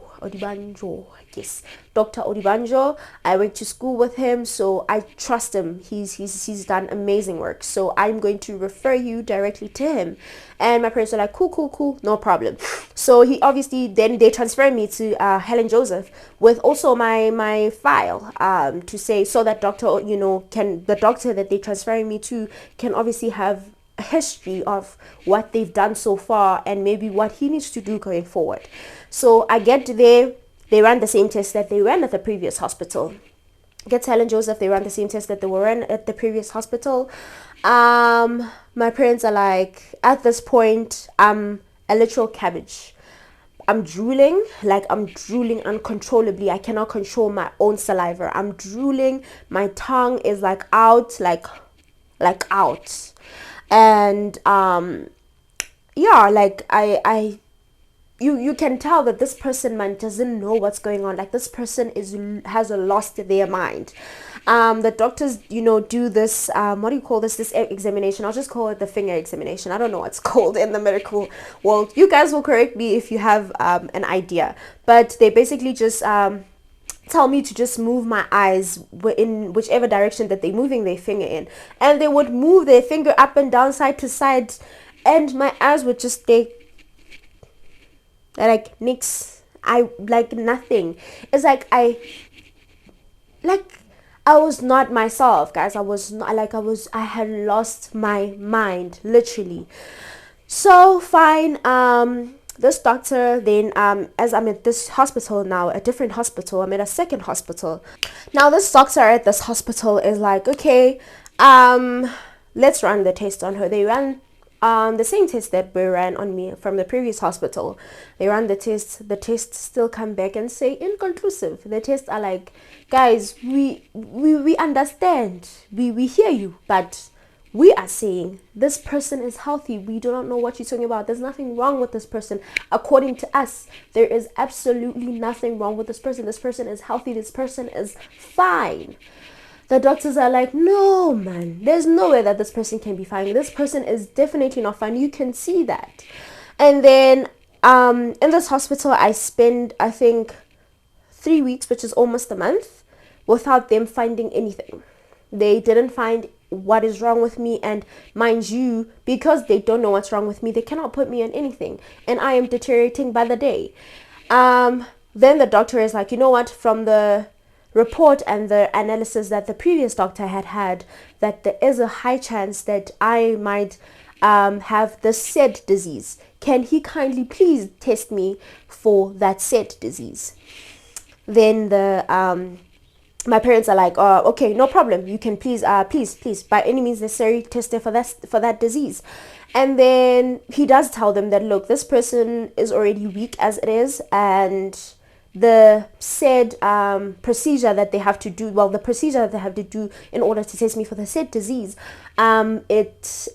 yes, Dr. Odibanjo. I went to school with him, so I trust him. He's done amazing work, so I'm going to refer you directly to him. And my parents are like, cool, no problem. So he obviously, then they transfer me to Helen Joseph with also my file to say, so that the doctor that they transferring me to can obviously have a history of what they've done so far and maybe what he needs to do going forward. So I get there, they ran the same test that they ran at the previous hospital. Get to Helen Joseph, they ran the same test that they were ran at the previous hospital. My parents are like, at this point, I'm a literal cabbage. I'm drooling uncontrollably. I cannot control my own saliva. I'm drooling. My tongue is out. And you can tell that this person, man, doesn't know what's going on. Like, this person has lost their mind. The doctors, do this, what do you call this examination? I'll just call it the finger examination. I don't know what's called in the medical world. You guys will correct me if you have an idea. But they basically just tell me to just move my eyes in whichever direction that they're moving their finger in. And they would move their finger up and down, side to side. And my eyes would just stay like nix. Nothing. It's I was not myself, guys. I had lost my mind, literally. So fine, this doctor then, as I'm at this hospital now, a different hospital, I'm at a second hospital. Now this doctor at this hospital is like, okay, let's run the test on her. They ran the same test that we ran on me from the previous hospital. They ran the tests still come back and say inconclusive. The tests are like, guys, we understand, we hear you, but we are saying this person is healthy. We do not know what you're talking about. There's nothing wrong with this person. According to us, there is absolutely nothing wrong with this person. This person is healthy. This person is fine. The doctors are like, no, man, there's no way that this person can be fine. This person is definitely not fine. You can see that. And then in this hospital, I spend, I think, 3 weeks, which is almost a month, without them finding anything. They didn't find what is wrong with me, and mind you, because they don't know what's wrong with me, they cannot put me on anything, and I am deteriorating by the day. Then the doctor is like, you know what, from the report and the analysis that the previous doctor had, that there is a high chance that I might have the SID disease. Can he kindly please test me for that SID disease? Then my parents are like, oh, okay, no problem. You can please, by any means necessary, test it for that disease. And then he does tell them that, look, this person is already weak as it is, and the said procedure that they have to do, the procedure that they have to do in order to test me for the said disease, it's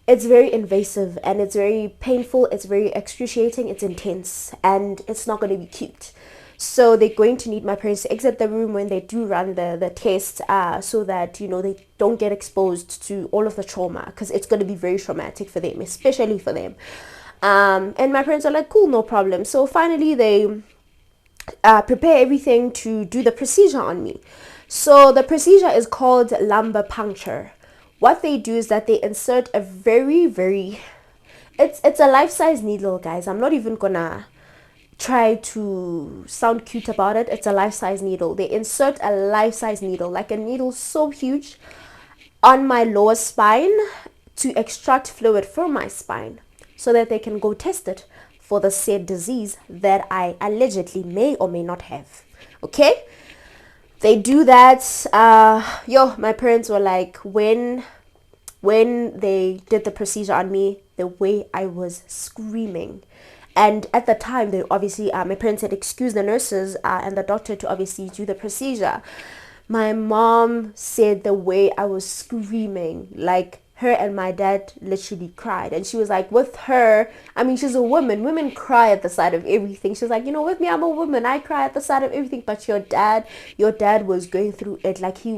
very invasive, and it's very painful, it's very excruciating, it's intense, and it's not going to be cute. So they're going to need my parents to exit the room when they do run the test, so that, they don't get exposed to all of the trauma, because it's going to be very traumatic for them, especially for them. And my parents are like, cool, no problem. So finally they prepare everything to do the procedure on me. So the procedure is called lumbar puncture. What they do is that they insert a very, very, it's a life-size needle, guys. I'm not even gonna try to sound cute about it, it's a life-size needle. They insert a life-size needle, like a needle so huge, on my lower spine to extract fluid from my spine so that they can go test it for the said disease that I allegedly may or may not have. Okay? They do that. My parents were like, when they did the procedure on me, the way I was screaming. And at the time, they obviously, my parents had excused the nurses and the doctor to obviously do the procedure. My mom said the way I was screaming, like her and my dad literally cried. And she was like, with her, I mean, she's a woman. Women cry at the sight of everything. She was like, with me, I'm a woman. I cry at the sight of everything. But your dad was going through it. Like he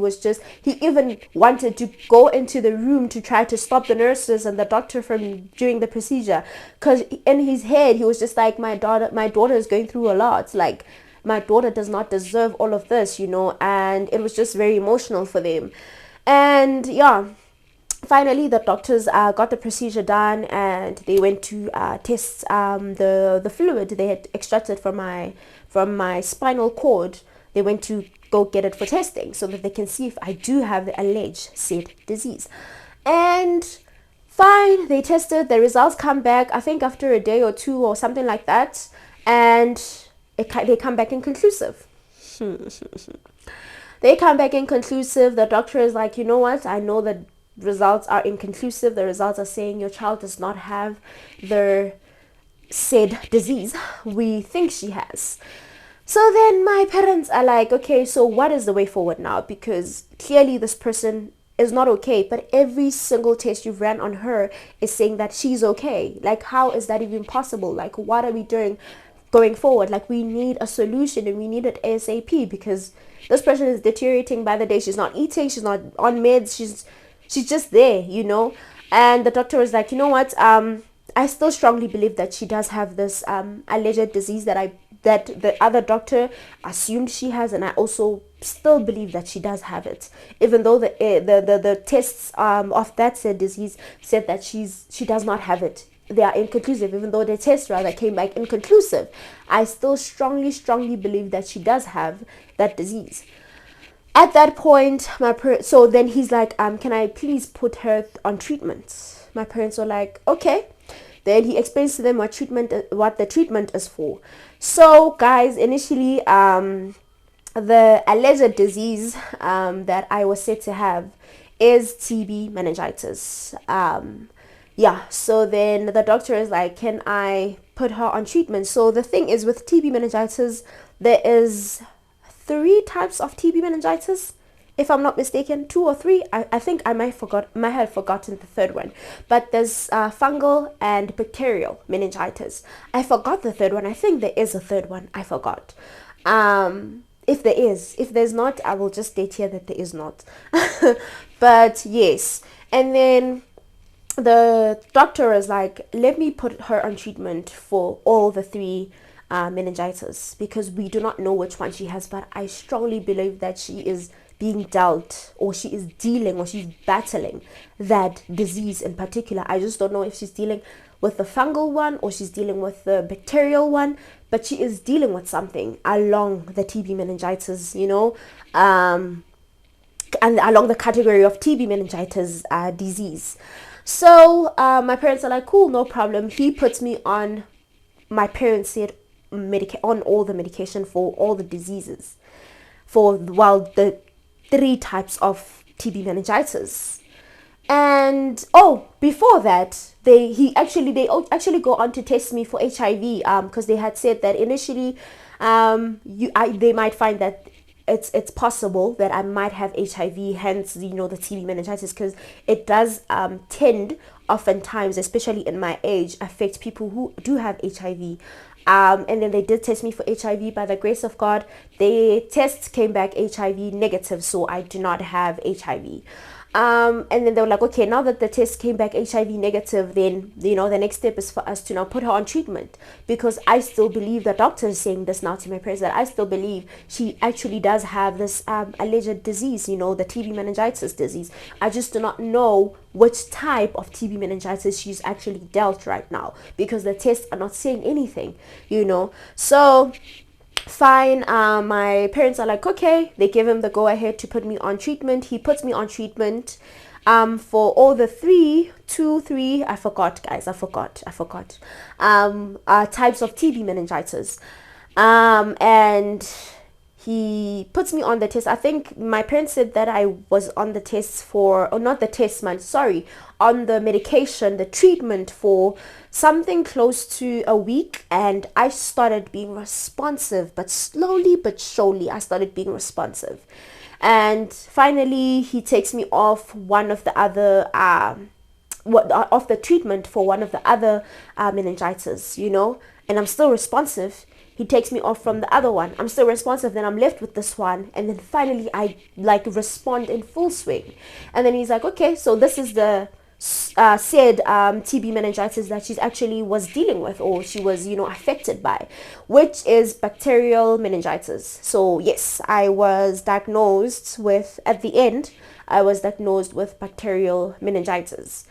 even wanted to go into the room to try to stop the nurses and the doctor from doing the procedure. Because in his head, he was just like, my daughter is going through a lot. Like, my daughter does not deserve all of this, and it was just very emotional for them. And finally the doctors got the procedure done, and they went to test the fluid they had extracted from my spinal cord. They went to go get it for testing so that they can see if I do have the alleged said disease. And fine, they tested, the results come back, I think after a day or two or something like that, and they come back inconclusive. They come back inconclusive. The doctor is like, you know what? I know the results are inconclusive. The results are saying your child does not have the said disease we think she has. So then my parents are like, okay, so what is the way forward now? Because clearly this person is not okay, but every single test you've ran on her is saying that she's okay. Like, how is that even possible? Like, what are we doing going forward? Like, we need a solution, and we need it ASAP, because this person is deteriorating by the day. She's not eating, she's not on meds, she's just there, And the doctor was like, you know what, I still strongly believe that she does have this alleged disease that the other doctor assumed she has, and I also still believe that she does have it, even though the tests of that said disease said that she does not have it. They are inconclusive. Even though the test rather came back inconclusive, I still strongly believe that she does have that disease. At that point, so then he's like, can I please put her on treatment? My parents were like, okay. Then he explains to them what the treatment is for. So guys, initially, the alleged disease that I was said to have is TB meningitis. So then the doctor is like, can I put her on treatment? So the thing is, with TB meningitis, there is 3 types of TB meningitis, if I'm not mistaken, 2 or 3. I think I might have forgotten the third one. But there's fungal and bacterial meningitis. I forgot the third one. I think there is a third one. I forgot. If there is. If there's not, I will just state here that there is not. But yes. And then the doctor is like, let me put her on treatment for all the 3 meningitis, because we do not know which one she has, but I strongly believe that she is being dealt, or she is dealing, or she's battling that disease in particular. I just don't know if she's dealing with the fungal one or she's dealing with the bacterial one, but she is dealing with something along the TB meningitis, and along the category of TB meningitis disease. So my parents are like, cool, no problem. He puts me on, my parents said, on all the medication for all the diseases, the 3 types of TB meningitis. And before that, they actually go on to test me for HIV, because they had said that initially they might find that it's possible that I might have HIV, hence the TB meningitis, because it does tend oftentimes, especially in my age, affect people who do have HIV. And then they did test me for HIV. By the grace of God, the tests came back HIV negative, so I do not have HIV. And then they were like, okay, now that the test came back HIV negative, then, the next step is for us to now put her on treatment. Because I still believe, the doctor is saying this now to my parents, that I still believe she actually does have this alleged disease, the TB meningitis disease. I just do not know which type of TB meningitis she's actually dealt right now, because the tests are not saying anything, So fine, my parents are like, okay, they give him the go ahead to put me on treatment. He puts me on treatment for all the three, I forgot, guys, I forgot types of TB meningitis. And he puts me on the test. I think my parents said that I was on the test for, or not the test, man, sorry, on the medication, the treatment, for something close to a week. And I started being responsive, but slowly but surely I started being responsive. And finally he takes me off one of the other off the treatment for one of the other meningitis, and I'm still responsive. He takes me off from the other one. I'm still responsive. Then I'm left with this one. And then finally I respond in full swing. And then he's like, okay, so this is the said TB meningitis that she's actually was dealing with, or she was, affected by, which is bacterial meningitis. So yes, I was diagnosed with, at the end, I was diagnosed with bacterial meningitis.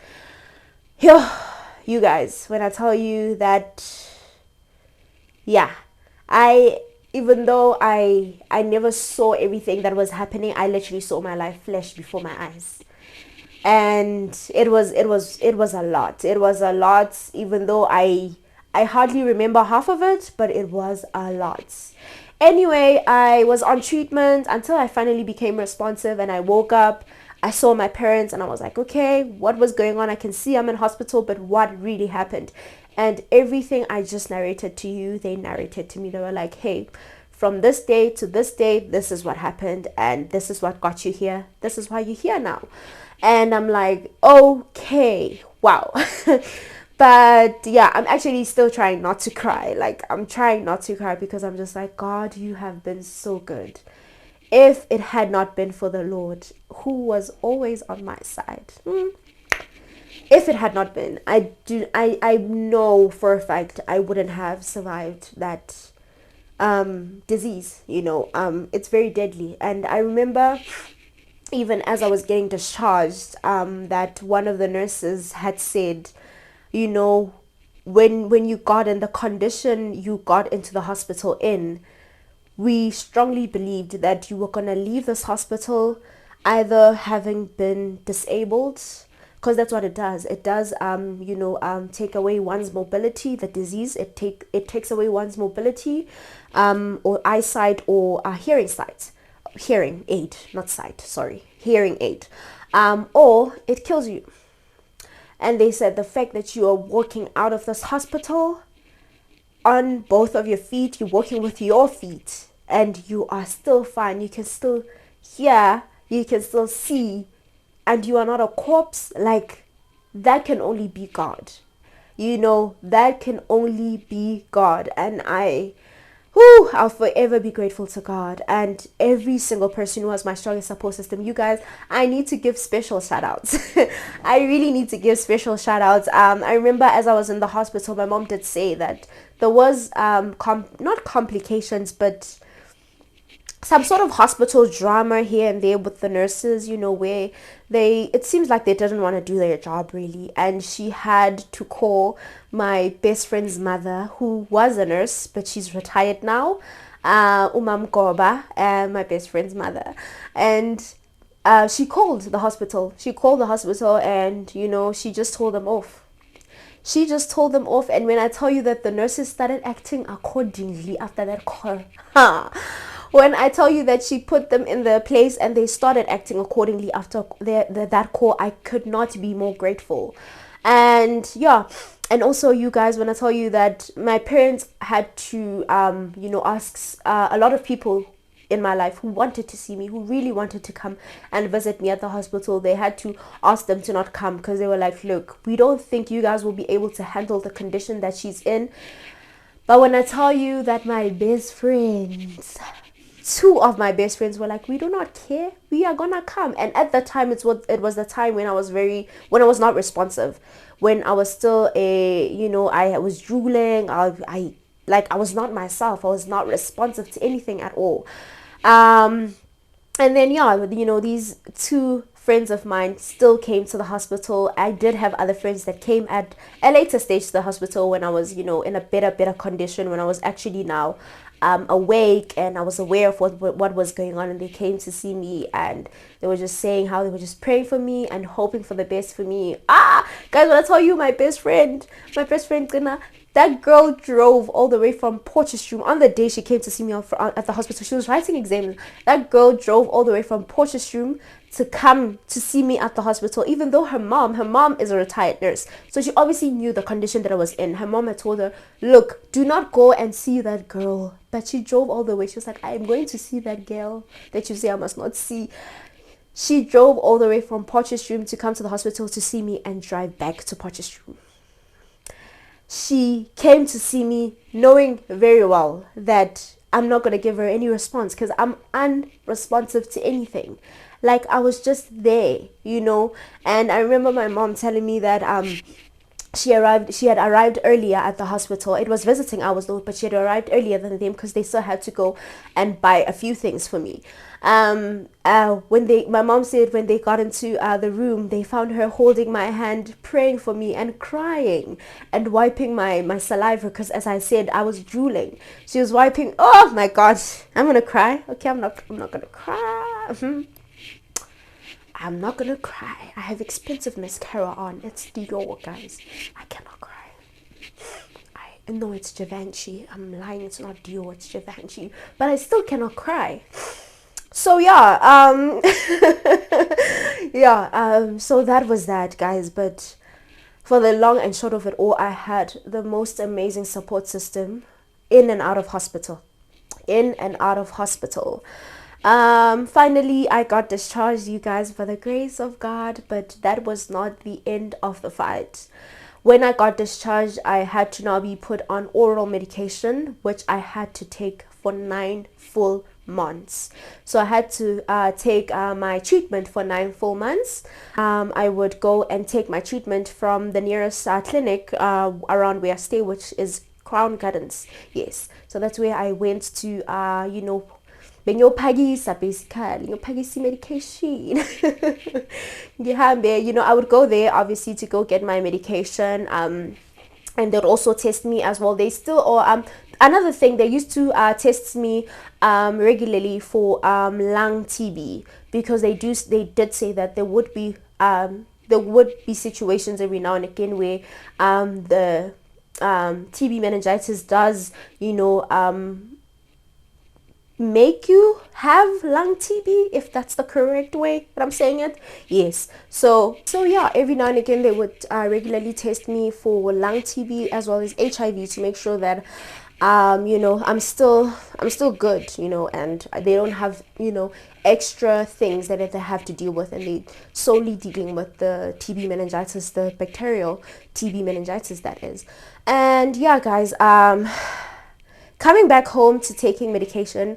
You guys, when I tell you that, yeah, even though I never saw everything that was happening, I literally saw my life flash before my eyes. And it was a lot. It was a lot, even though I hardly remember half of it, but it was a lot. Anyway, I was on treatment until I finally became responsive, and I woke up. I saw my parents and I was like, okay, what was going on? I can see I'm in hospital, but what really happened? And everything I just narrated to you, they narrated to me. They were like, hey, from this day to this day, this is what happened, and this is what got you here. This is why you're here now. And I'm like, okay, wow. But yeah, I'm actually still trying not to cry. I'm trying not to cry, because I'm just like, God, you have been so good. If it had not been for the Lord, who was always on my side, if it had not been, I know for a fact I wouldn't have survived that disease. It's very deadly. And I remember, even as I was getting discharged, that one of the nurses had said, when you got in the condition you got into the hospital in, we strongly believed that you were going to leave this hospital either having been disabled, because that's what it does. It does, take away one's mobility. The disease, it takes away one's mobility, or eyesight, or hearing aid, not sight, sorry, hearing aid, or it kills you. And they said the fact that you are walking out of this hospital on both of your feet, you're walking with your feet, and you are still fine. You can still hear, you can still see, and you are not a corpse. That can only be God. That can only be God. And I'll forever be grateful to God and every single person who was my strongest support system. You guys, I need to give special shout outs. I really need to give special shout outs. I remember as I was in the hospital, my mom did say that there was not complications, but some sort of hospital drama here and there with the nurses, where it seems like they didn't want to do their job really. And she had to call my best friend's mother, who was a nurse, but she's retired now, Umam Koba, my best friend's mother. And she called the hospital. And, she just told them off. And when I tell you that the nurses started acting accordingly after that call, when I tell you that she put them in their place and they started acting accordingly after that call, I could not be more grateful. And yeah, and also, you guys, when I tell you that my parents had to, ask a lot of people in my life who wanted to see me, who really wanted to come and visit me at the hospital, they had to ask them to not come, because they were like, look, we don't think you guys will be able to handle the condition that she's in. But when I tell you that my best friends two of my best friends were like, we do not care, we are gonna come. And at that time, it was the time when I was not responsive, when I was still I was drooling, I was not myself, I was not responsive to anything at all. And then these two friends of mine still came to the hospital. I did have other friends that came at a later stage to the hospital when I was in a better condition, when I was actually now awake and I was aware of what was going on, and they came to see me and they were just saying how they were just praying for me and hoping for the best for me. Guys, when I tell you, my best friend Gina, that girl drove all the way from Potchefstroom on the day she came to see me at the hospital. She was writing exams. That girl drove all the way from Potchefstroom to come to see me at the hospital, even though her mom is a retired nurse, so she obviously knew the condition that I was in. Her mom had told her, look, do not go and see that girl, but she drove all the way. She was like, I am going to see that girl that you say I must not see. She drove all the way from Potchefstroom to come to the hospital to see me and drive back to Potchefstroom. She came to see me knowing very well that I'm not going to give her any response because I'm unresponsive to anything. Like, I was just there, And I remember my mom telling me that she had arrived earlier at the hospital. It was visiting hours though, but she had arrived earlier than them because they still had to go and buy a few things for me. My mom said when they got into the room, they found her holding my hand, praying for me and crying and wiping my saliva because, as I said, I was drooling. She was wiping. Oh my God, I'm gonna cry. Okay, I'm not gonna cry. I'm not gonna cry. I have expensive mascara on. It's Dior, guys. I cannot cry. No, it's Givenchy. I'm lying. It's not Dior. It's Givenchy. But I still cannot cry. So yeah, so that was that, guys. But for the long and short of it all, I had the most amazing support system in and out of hospital. Finally I got discharged, you guys, by the grace of God, but that was not the end of the fight. When I got discharged, I had to now be put on oral medication, which I had to take for 9 full months. So I had to take my treatment for 9 full months. I would go and take my treatment from the nearest clinic around where I stay, which is Crown Gardens. Yes, so that's where I went to basically medication. I would go there obviously to go get my medication, and they'd also test me as well. They still, or another thing, they used to test me regularly for lung TB, because they did say that there would be situations every now and again where the TB meningitis does make you have lung TB, if that's the correct way that I'm saying it. Yes, so yeah, every now and again they would regularly test me for lung TB as well as HIV to make sure that I'm still good, and they don't have extra things that they have to deal with, and they solely dealing with the TB meningitis, the bacterial TB meningitis, that is. And yeah, guys, coming back home to taking medication,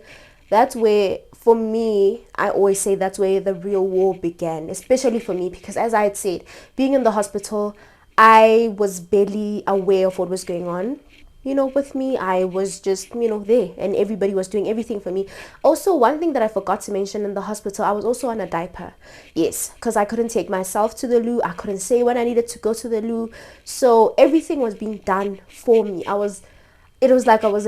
that's where, for me, I always say that's where the real war began, especially for me, because as I had said, being in the hospital, I was barely aware of what was going on. With me, I was just, there, and everybody was doing everything for me. Also, one thing that I forgot to mention, in the hospital, I was also on a diaper. Yes, because I couldn't take myself to the loo. I couldn't say when I needed to go to the loo. So everything was being done for me. It was like I was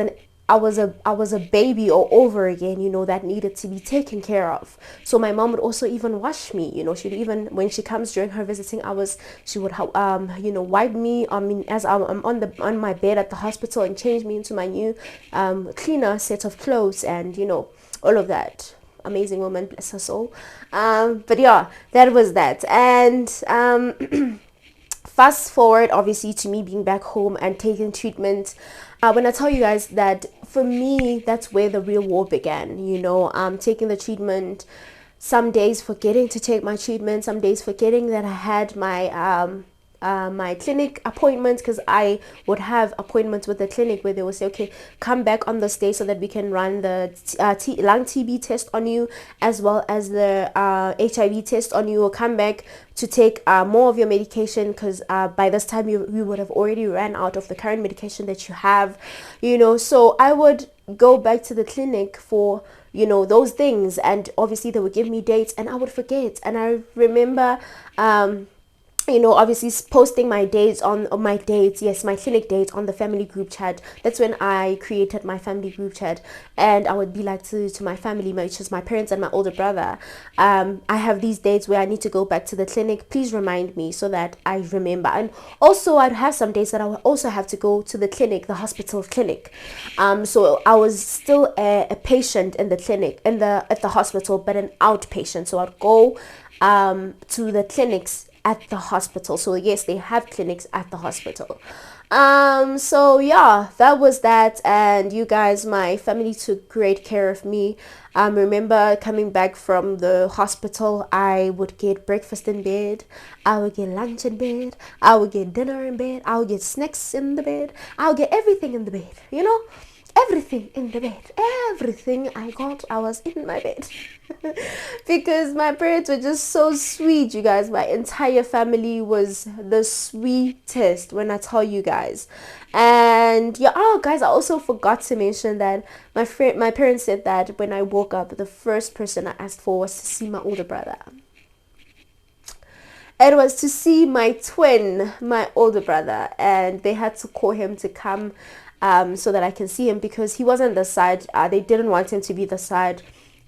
a baby all over again, that needed to be taken care of. So my mom would also even wash me, she'd even, when she comes during her visiting hours, she would wipe me, as I'm on my bed at the hospital, and change me into my new cleaner set of clothes, and all of that. Amazing woman, bless her soul. But yeah, that was that. And fast forward, obviously, to me being back home and taking treatment. When I tell you guys that, for me, that's where the real war began. Taking the treatment, some days forgetting to take my treatment, some days forgetting that I had my my clinic appointments, because I would have appointments with the clinic where they would say, okay, come back on this day so that we can run the lung TB test on you, as well as the HIV test on you, or come back to take more of your medication, because by this time you would have already ran out of the current medication that you have, so I would go back to the clinic for those things, and obviously they would give me dates and I would forget. And I remember obviously posting my dates on my dates, yes, my clinic dates on the family group chat. That's when I created my family group chat, and I would be like to my family, which is my parents and my older brother, I have these dates where I need to go back to the clinic, please remind me, so that I remember. And also I'd have some days that I would also have to go to the clinic, the hospital clinic, so I was still a patient in the clinic, at the hospital, but an outpatient. So I'd go to the clinics at the hospital. So yes, they have clinics at the hospital. So yeah, that was that. And you guys, my family took great care of me. Remember coming back from the hospital, I would get breakfast in bed, I would get lunch in bed, I would get dinner in bed, I would get snacks in the bed, I would get everything in the bed, everything in the bed. Everything I got, I was in my bed. Because my parents were just so sweet, you guys. My entire family was the sweetest, when I tell you guys. And yeah, guys, I also forgot to mention that my parents said that when I woke up, the first person I asked for was to see my older brother. It was to see my twin, my older brother, and they had to call him to come so that I can see him, because he wasn't the side. They didn't want him to be the side.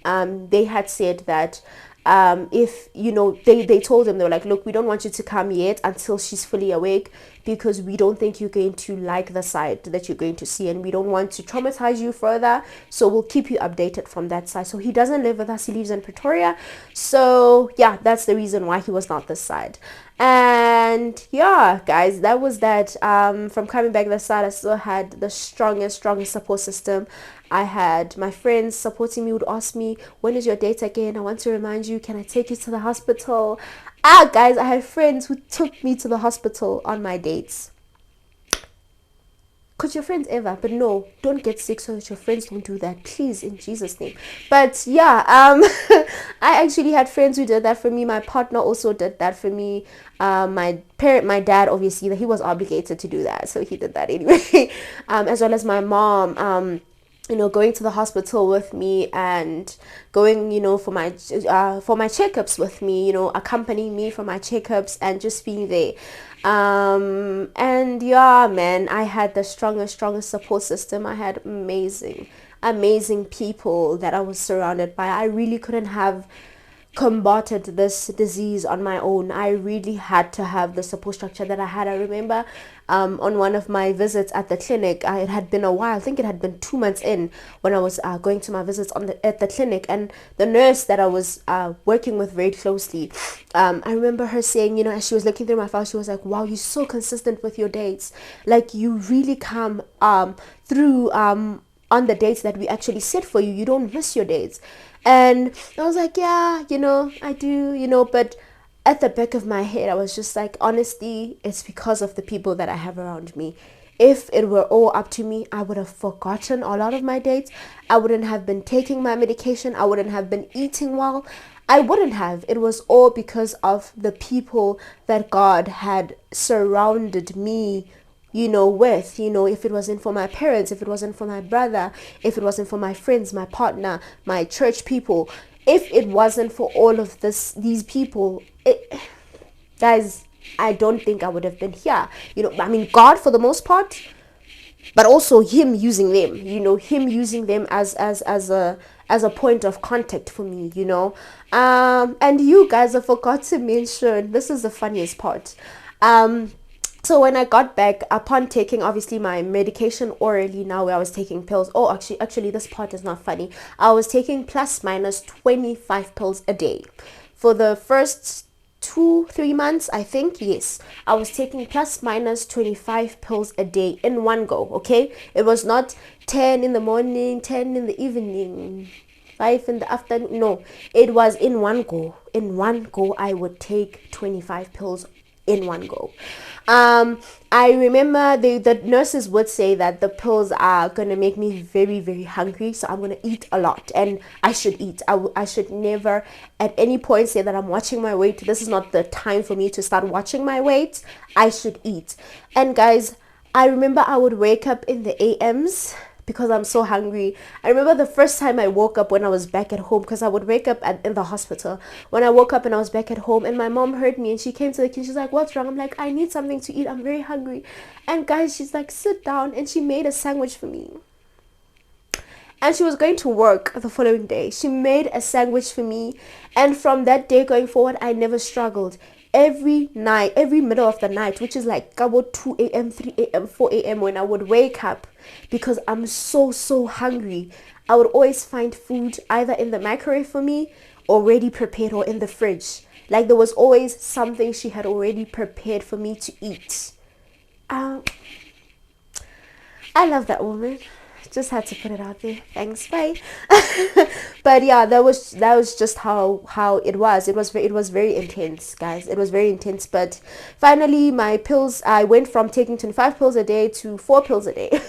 They had said that if they told him, they were like, look, we don't want you to come yet until she's fully awake, because we don't think you're going to like the side that you're going to see, and we don't want to traumatize you further, so we'll keep you updated from that side. So he doesn't live with us, he lives in Pretoria. So yeah, that's the reason why he was not this side. And yeah, guys, that was that. From coming back this side, I still had the strongest support system. I had my friends supporting me, would ask me, when is your date again? I want to remind you, can I take you to the hospital? Guys, I had friends who took me to the hospital on my dates. Could your friends ever? But no, don't get sick so that your friends don't do that, please, in Jesus' name. But yeah, I actually had friends who did that for me. My partner also did that for me. My dad, obviously, he was obligated to do that, so he did that anyway. As well as my mom, going to the hospital with me, and going, for my checkups with me, accompanying me for my checkups, and just being there. And yeah, man, I had the strongest support system. I had amazing people that I was surrounded by. I really couldn't have combated this disease on my own. I really had to have the support structure that I had. I remember on one of my visits at the clinic, it had been a while, I think it had been 2 months in, when I was going to my visits at the clinic, and the nurse that I was working with very closely, I remember her saying, as she was looking through my file, she was like, wow, you're so consistent with your dates, like you really come through on the dates that we actually set for you, you don't miss your dates. And I was like, yeah, I do, but at the back of my head, I was just like, honestly, it's because of the people that I have around me. If it were all up to me, I would have forgotten a lot of my dates. I wouldn't have been taking my medication. I wouldn't have been eating well. I wouldn't have. It was all because of the people that God had surrounded me with, if it wasn't for my parents, if it wasn't for my brother, if it wasn't for my friends, my partner, my church people, if it wasn't for all of these people, guys, I don't think I would have been here. God for the most part, but also him using them, him using them as a point of contact for me, and you guys, I forgot to mention, this is the funniest part. So when I got back, upon taking obviously my medication orally, now where I was taking pills. Oh, actually, this part is not funny. I was taking plus minus 25 pills a day for the first 2-3 months, I think. Yes, I was taking plus minus 25 pills a day in one go. Okay, it was not 10 in the morning, 10 in the evening, 5 in the afternoon. No, it was in one go. In one go, I would take 25 pills in one go. I remember the nurses would say that the pills are going to make me very, very hungry. So I'm going to eat a lot, and I should eat. I should never at any point say that I'm watching my weight. This is not the time for me to start watching my weight. I should eat. And guys, I remember I would wake up in the AMs because I'm so hungry. I remember the first time I woke up when I was back at home, because I would wake up in the hospital. When I woke up and I was back at home, and my mom heard me and she came to the kitchen. She's like, what's wrong? I'm like, I need something to eat. I'm very hungry. And guys, she's like, sit down. And she made a sandwich for me. And she was going to work the following day. She made a sandwich for me. And from that day going forward, I never struggled. Every night, every middle of the night, which is like about 2 a.m., 3 a.m., 4 a.m., when I would wake up because I'm so hungry, I would always find food either in the microwave for me, already prepared, or in the fridge. Like there was always something she had already prepared for me to eat. I love that woman. Just had to put it out there. Thanks, bye. But yeah, that was just how it was. It was very intense, guys. It was very intense. But finally, my pills, I went from taking 25 pills a day to 4 pills a day.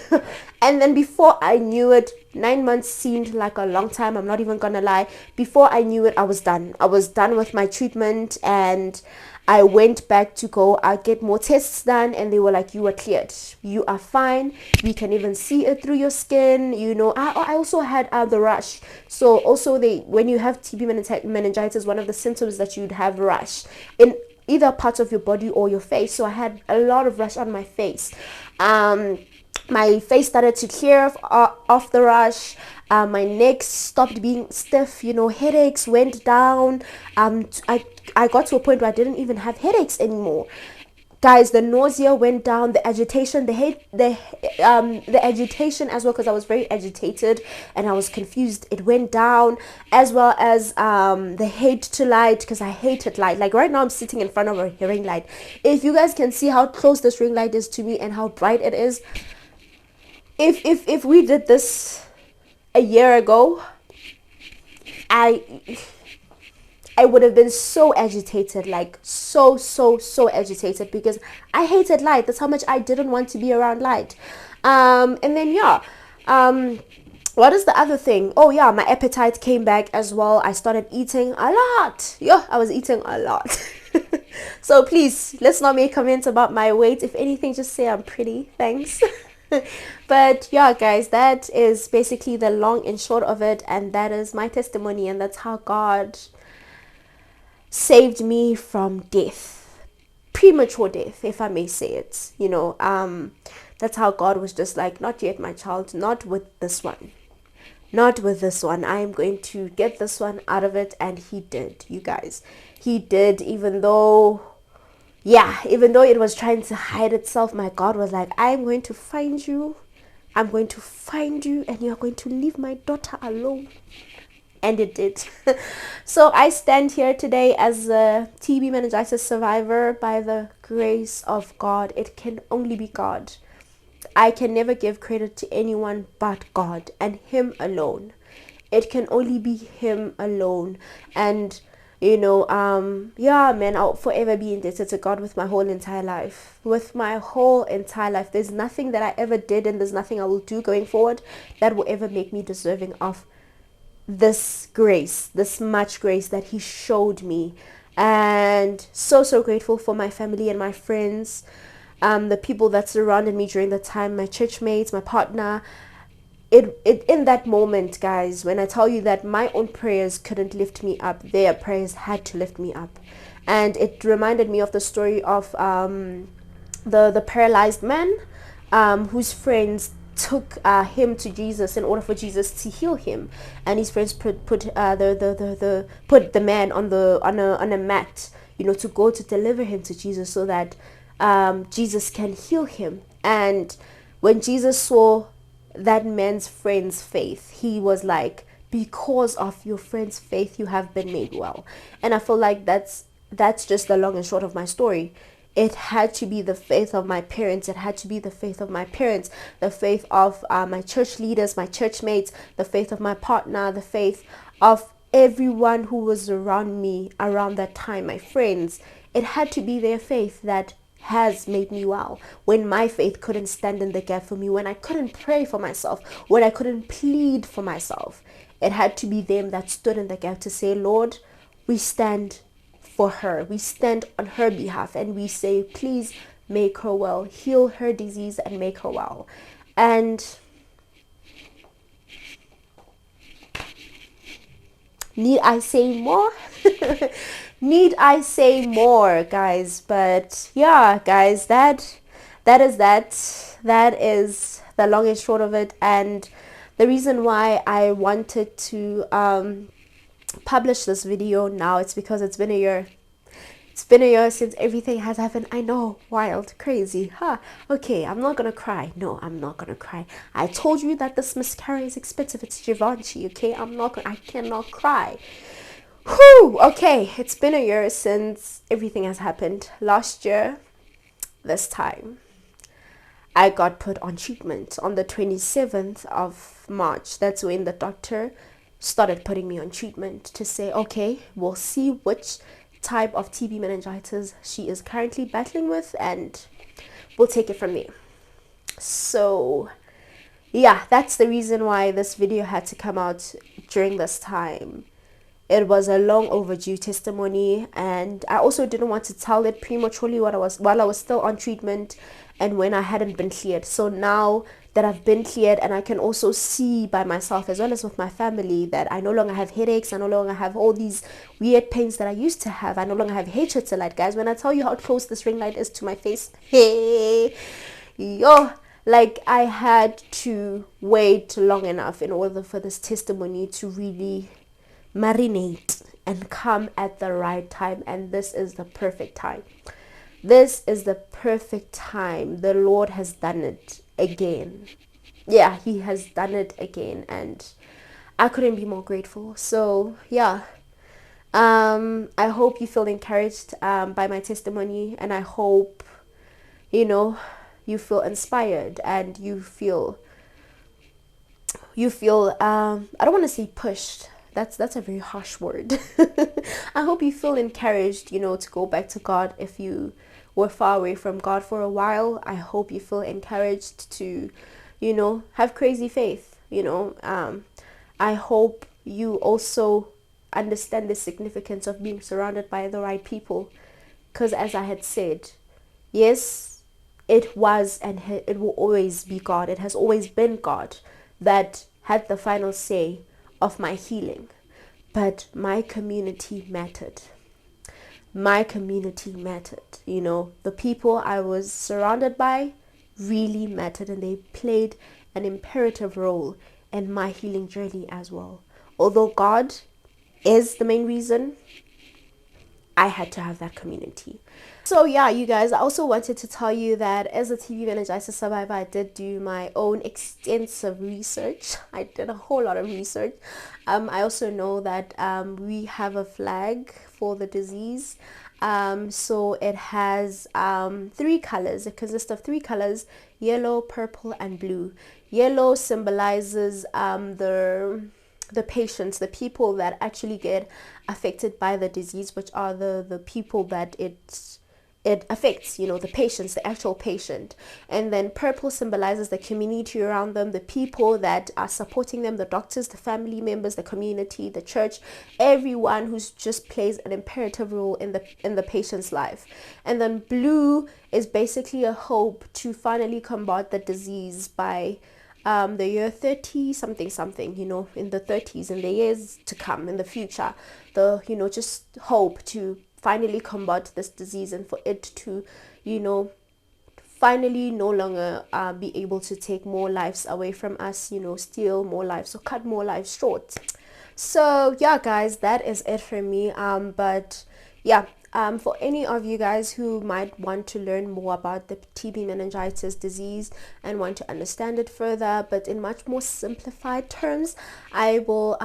And then before I knew it, 9 months seemed like a long time. I'm not even gonna lie. Before I knew it, I was done. I was done with my treatment, and I went back to go get more tests done, and they were like, you are cleared. You are fine. We can even see it through your skin. You know, I also had the rash. So also when you have TB meningitis, one of the symptoms that you'd have rash in either parts of your body or your face. So I had a lot of rash on my face. My face started to clear off the rash. My neck stopped being stiff. You know, headaches went down. I got to a point where I didn't even have headaches anymore. Guys, the nausea went down, the agitation, the agitation as well, because I was very agitated and I was confused. It went down, as well as the hate to light, because I hated light. Like right now, I'm sitting in front of a ring light. If you guys can see how close this ring light is to me and how bright it is, if we did this a year ago, I would have been so agitated, like so agitated, because I hated light. That's how much I didn't want to be around light. And then what is the other thing? Oh yeah, my appetite came back as well. I started eating a lot. I was eating a lot. So please, let's not make comments about my weight. If anything, just say I'm pretty. Thanks. But yeah, guys, that is basically the long and short of it, and that is my testimony, and that's how God saved me from death, premature death, if I may say it. You know, that's how God was just like, not yet, my child, not with this one, not with this one. I am going to get this one out of it. And he did, you guys. He did, even though it was trying to hide itself. My God was like, I'm going to find you. I'm going to find you, and you're going to leave my daughter alone. And it did. So I stand here today as a TB meningitis survivor by the grace of God. It can only be God. I can never give credit to anyone but God and him alone. It can only be him alone. And you know, man, I'll forever be indebted to God with my whole entire life. With my whole entire life. There's nothing that I ever did, and there's nothing I will do going forward that will ever make me deserving of this grace, this much grace that he showed me. And so grateful for my family and my friends, the people that surrounded me during the time, my church mates, my partner. It in that moment, guys, when I tell you that my own prayers couldn't lift me up, their prayers had to lift me up. And it reminded me of the story of the paralyzed man, whose friends took him to Jesus in order for Jesus to heal him, and his friends put the man on a mat, you know, to go to deliver him to Jesus, so that Jesus can heal him. And when Jesus saw that man's friend's faith, he was like, because of your friend's faith, you have been made well. And I feel like that's just the long and short of my story. It had to be the faith of my parents. It had to be the faith of my parents, the faith of my church leaders, my church mates, the faith of my partner, the faith of everyone who was around me around that time, my friends, it had to be their faith that has made me well. When my faith couldn't stand in the gap for me, when I couldn't pray for myself, when I couldn't plead for myself, it had to be them that stood in the gap to say, Lord, we stand for her. We stand on her behalf and we say, please make her well, heal her disease and make her well. And need I say more? Need I say more, guys? But yeah, guys, that is the long and short of it. And the reason why I wanted to publish this video now, it's because it's been a year. It's been a year since everything has happened. I know, wild, crazy. Okay, I'm not gonna cry. No, I'm not gonna cry. I told you that this mascara is expensive. It's Givenchy, okay? I cannot cry. Whew, okay, it's been a year since everything has happened. Last year, this time, I got put on treatment on the 27th of March. That's when the doctor started putting me on treatment to say, okay, we'll see which type of TB meningitis she is currently battling with and we'll take it from there. So yeah, that's the reason why this video had to come out during this time. It was a long overdue testimony, and I also didn't want to tell it prematurely while I was still on treatment and when I hadn't been cleared. So now that I've been cleared and I can also see by myself as well as with my family that I no longer have headaches, I no longer have all these weird pains that I used to have, I no longer have hatred to light. Guys, when I tell you how close this ring light is to my face, hey, yo, like I had to wait long enough in order for this testimony to really marinate and come at the right time, and this is the perfect time. This is the perfect time. The Lord has done it again. Yeah, he has done it again, and I couldn't be more grateful. So yeah, I hope you feel encouraged by my testimony, and I hope you feel inspired and you feel I don't want to say pushed. That's a very harsh word. I hope you feel encouraged, to go back to God. If you were far away from God for a while, I hope you feel encouraged to, have crazy faith. I hope you also understand the significance of being surrounded by the right people. Because as I had said, yes, it was and it will always be God. It has always been God that had the final say of my healing, but my community mattered. My community mattered. The people I was surrounded by really mattered, and they played an imperative role in my healing journey as well. Although God is the main reason, I had to have that community. So yeah, you guys, I also wanted to tell you that as a TB meningitis survivor, I did do my own extensive research. I did a whole lot of research. I also know that we have a flag for the disease. So it has 3 colors. It consists of 3 colors: yellow, purple, and blue. Yellow symbolizes the patients, the people that actually get affected by the disease, which are the people that it affects, the patients, the actual patient. And then purple symbolizes the community around them, the people that are supporting them, the doctors, the family members, the community, the church, everyone who's just plays an imperative role in the patient's life. And then blue is basically a hope to finally combat the disease by the year 30 something, in the 30s, in the years to come, in the future, just hope to finally combat this disease and for it to, finally no longer be able to take more lives away from us, steal more lives or cut more lives short. So yeah, guys, that is it for me. But yeah, for any of you guys who might want to learn more about the TB meningitis disease and want to understand it further, but in much more simplified terms, I will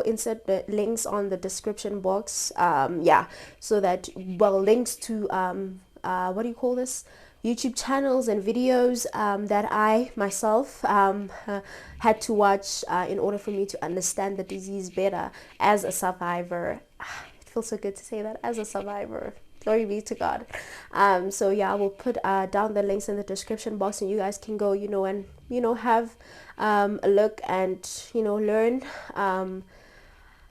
insert the links on the description box. So that links to what do you call this? YouTube channels and videos that I myself had to watch in order for me to understand the disease better as a survivor. It feels so good to say that, as a survivor. Glory be to God. So yeah, I will put down the links in the description box, and you guys can go, and have a look and learn,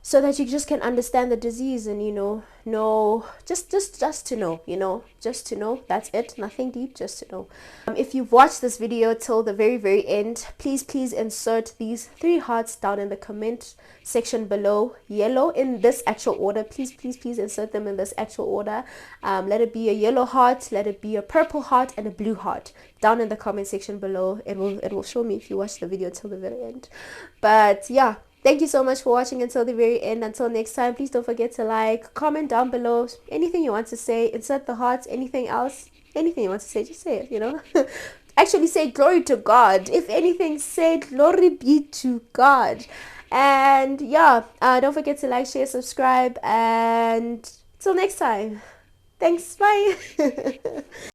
so that you just can understand the disease and know just to know, just to know. That's it, nothing deep, just to know. If you've watched this video till the very end, please insert these 3 hearts down in the comment section below, yellow, in this actual order. Please insert them in this actual order. Let it be a yellow heart, let it be a purple heart, and a blue heart down in the comment section below. It will show me if you watch the video till the very end. But yeah, thank you so much for watching until the very end. Until next time, please don't forget to like, comment down below, anything you want to say, insert the hearts, anything else, anything you want to say, just say it, Actually, say glory to God. If anything, say glory be to God. And yeah, don't forget to like, share, subscribe, and till next time. Thanks, bye.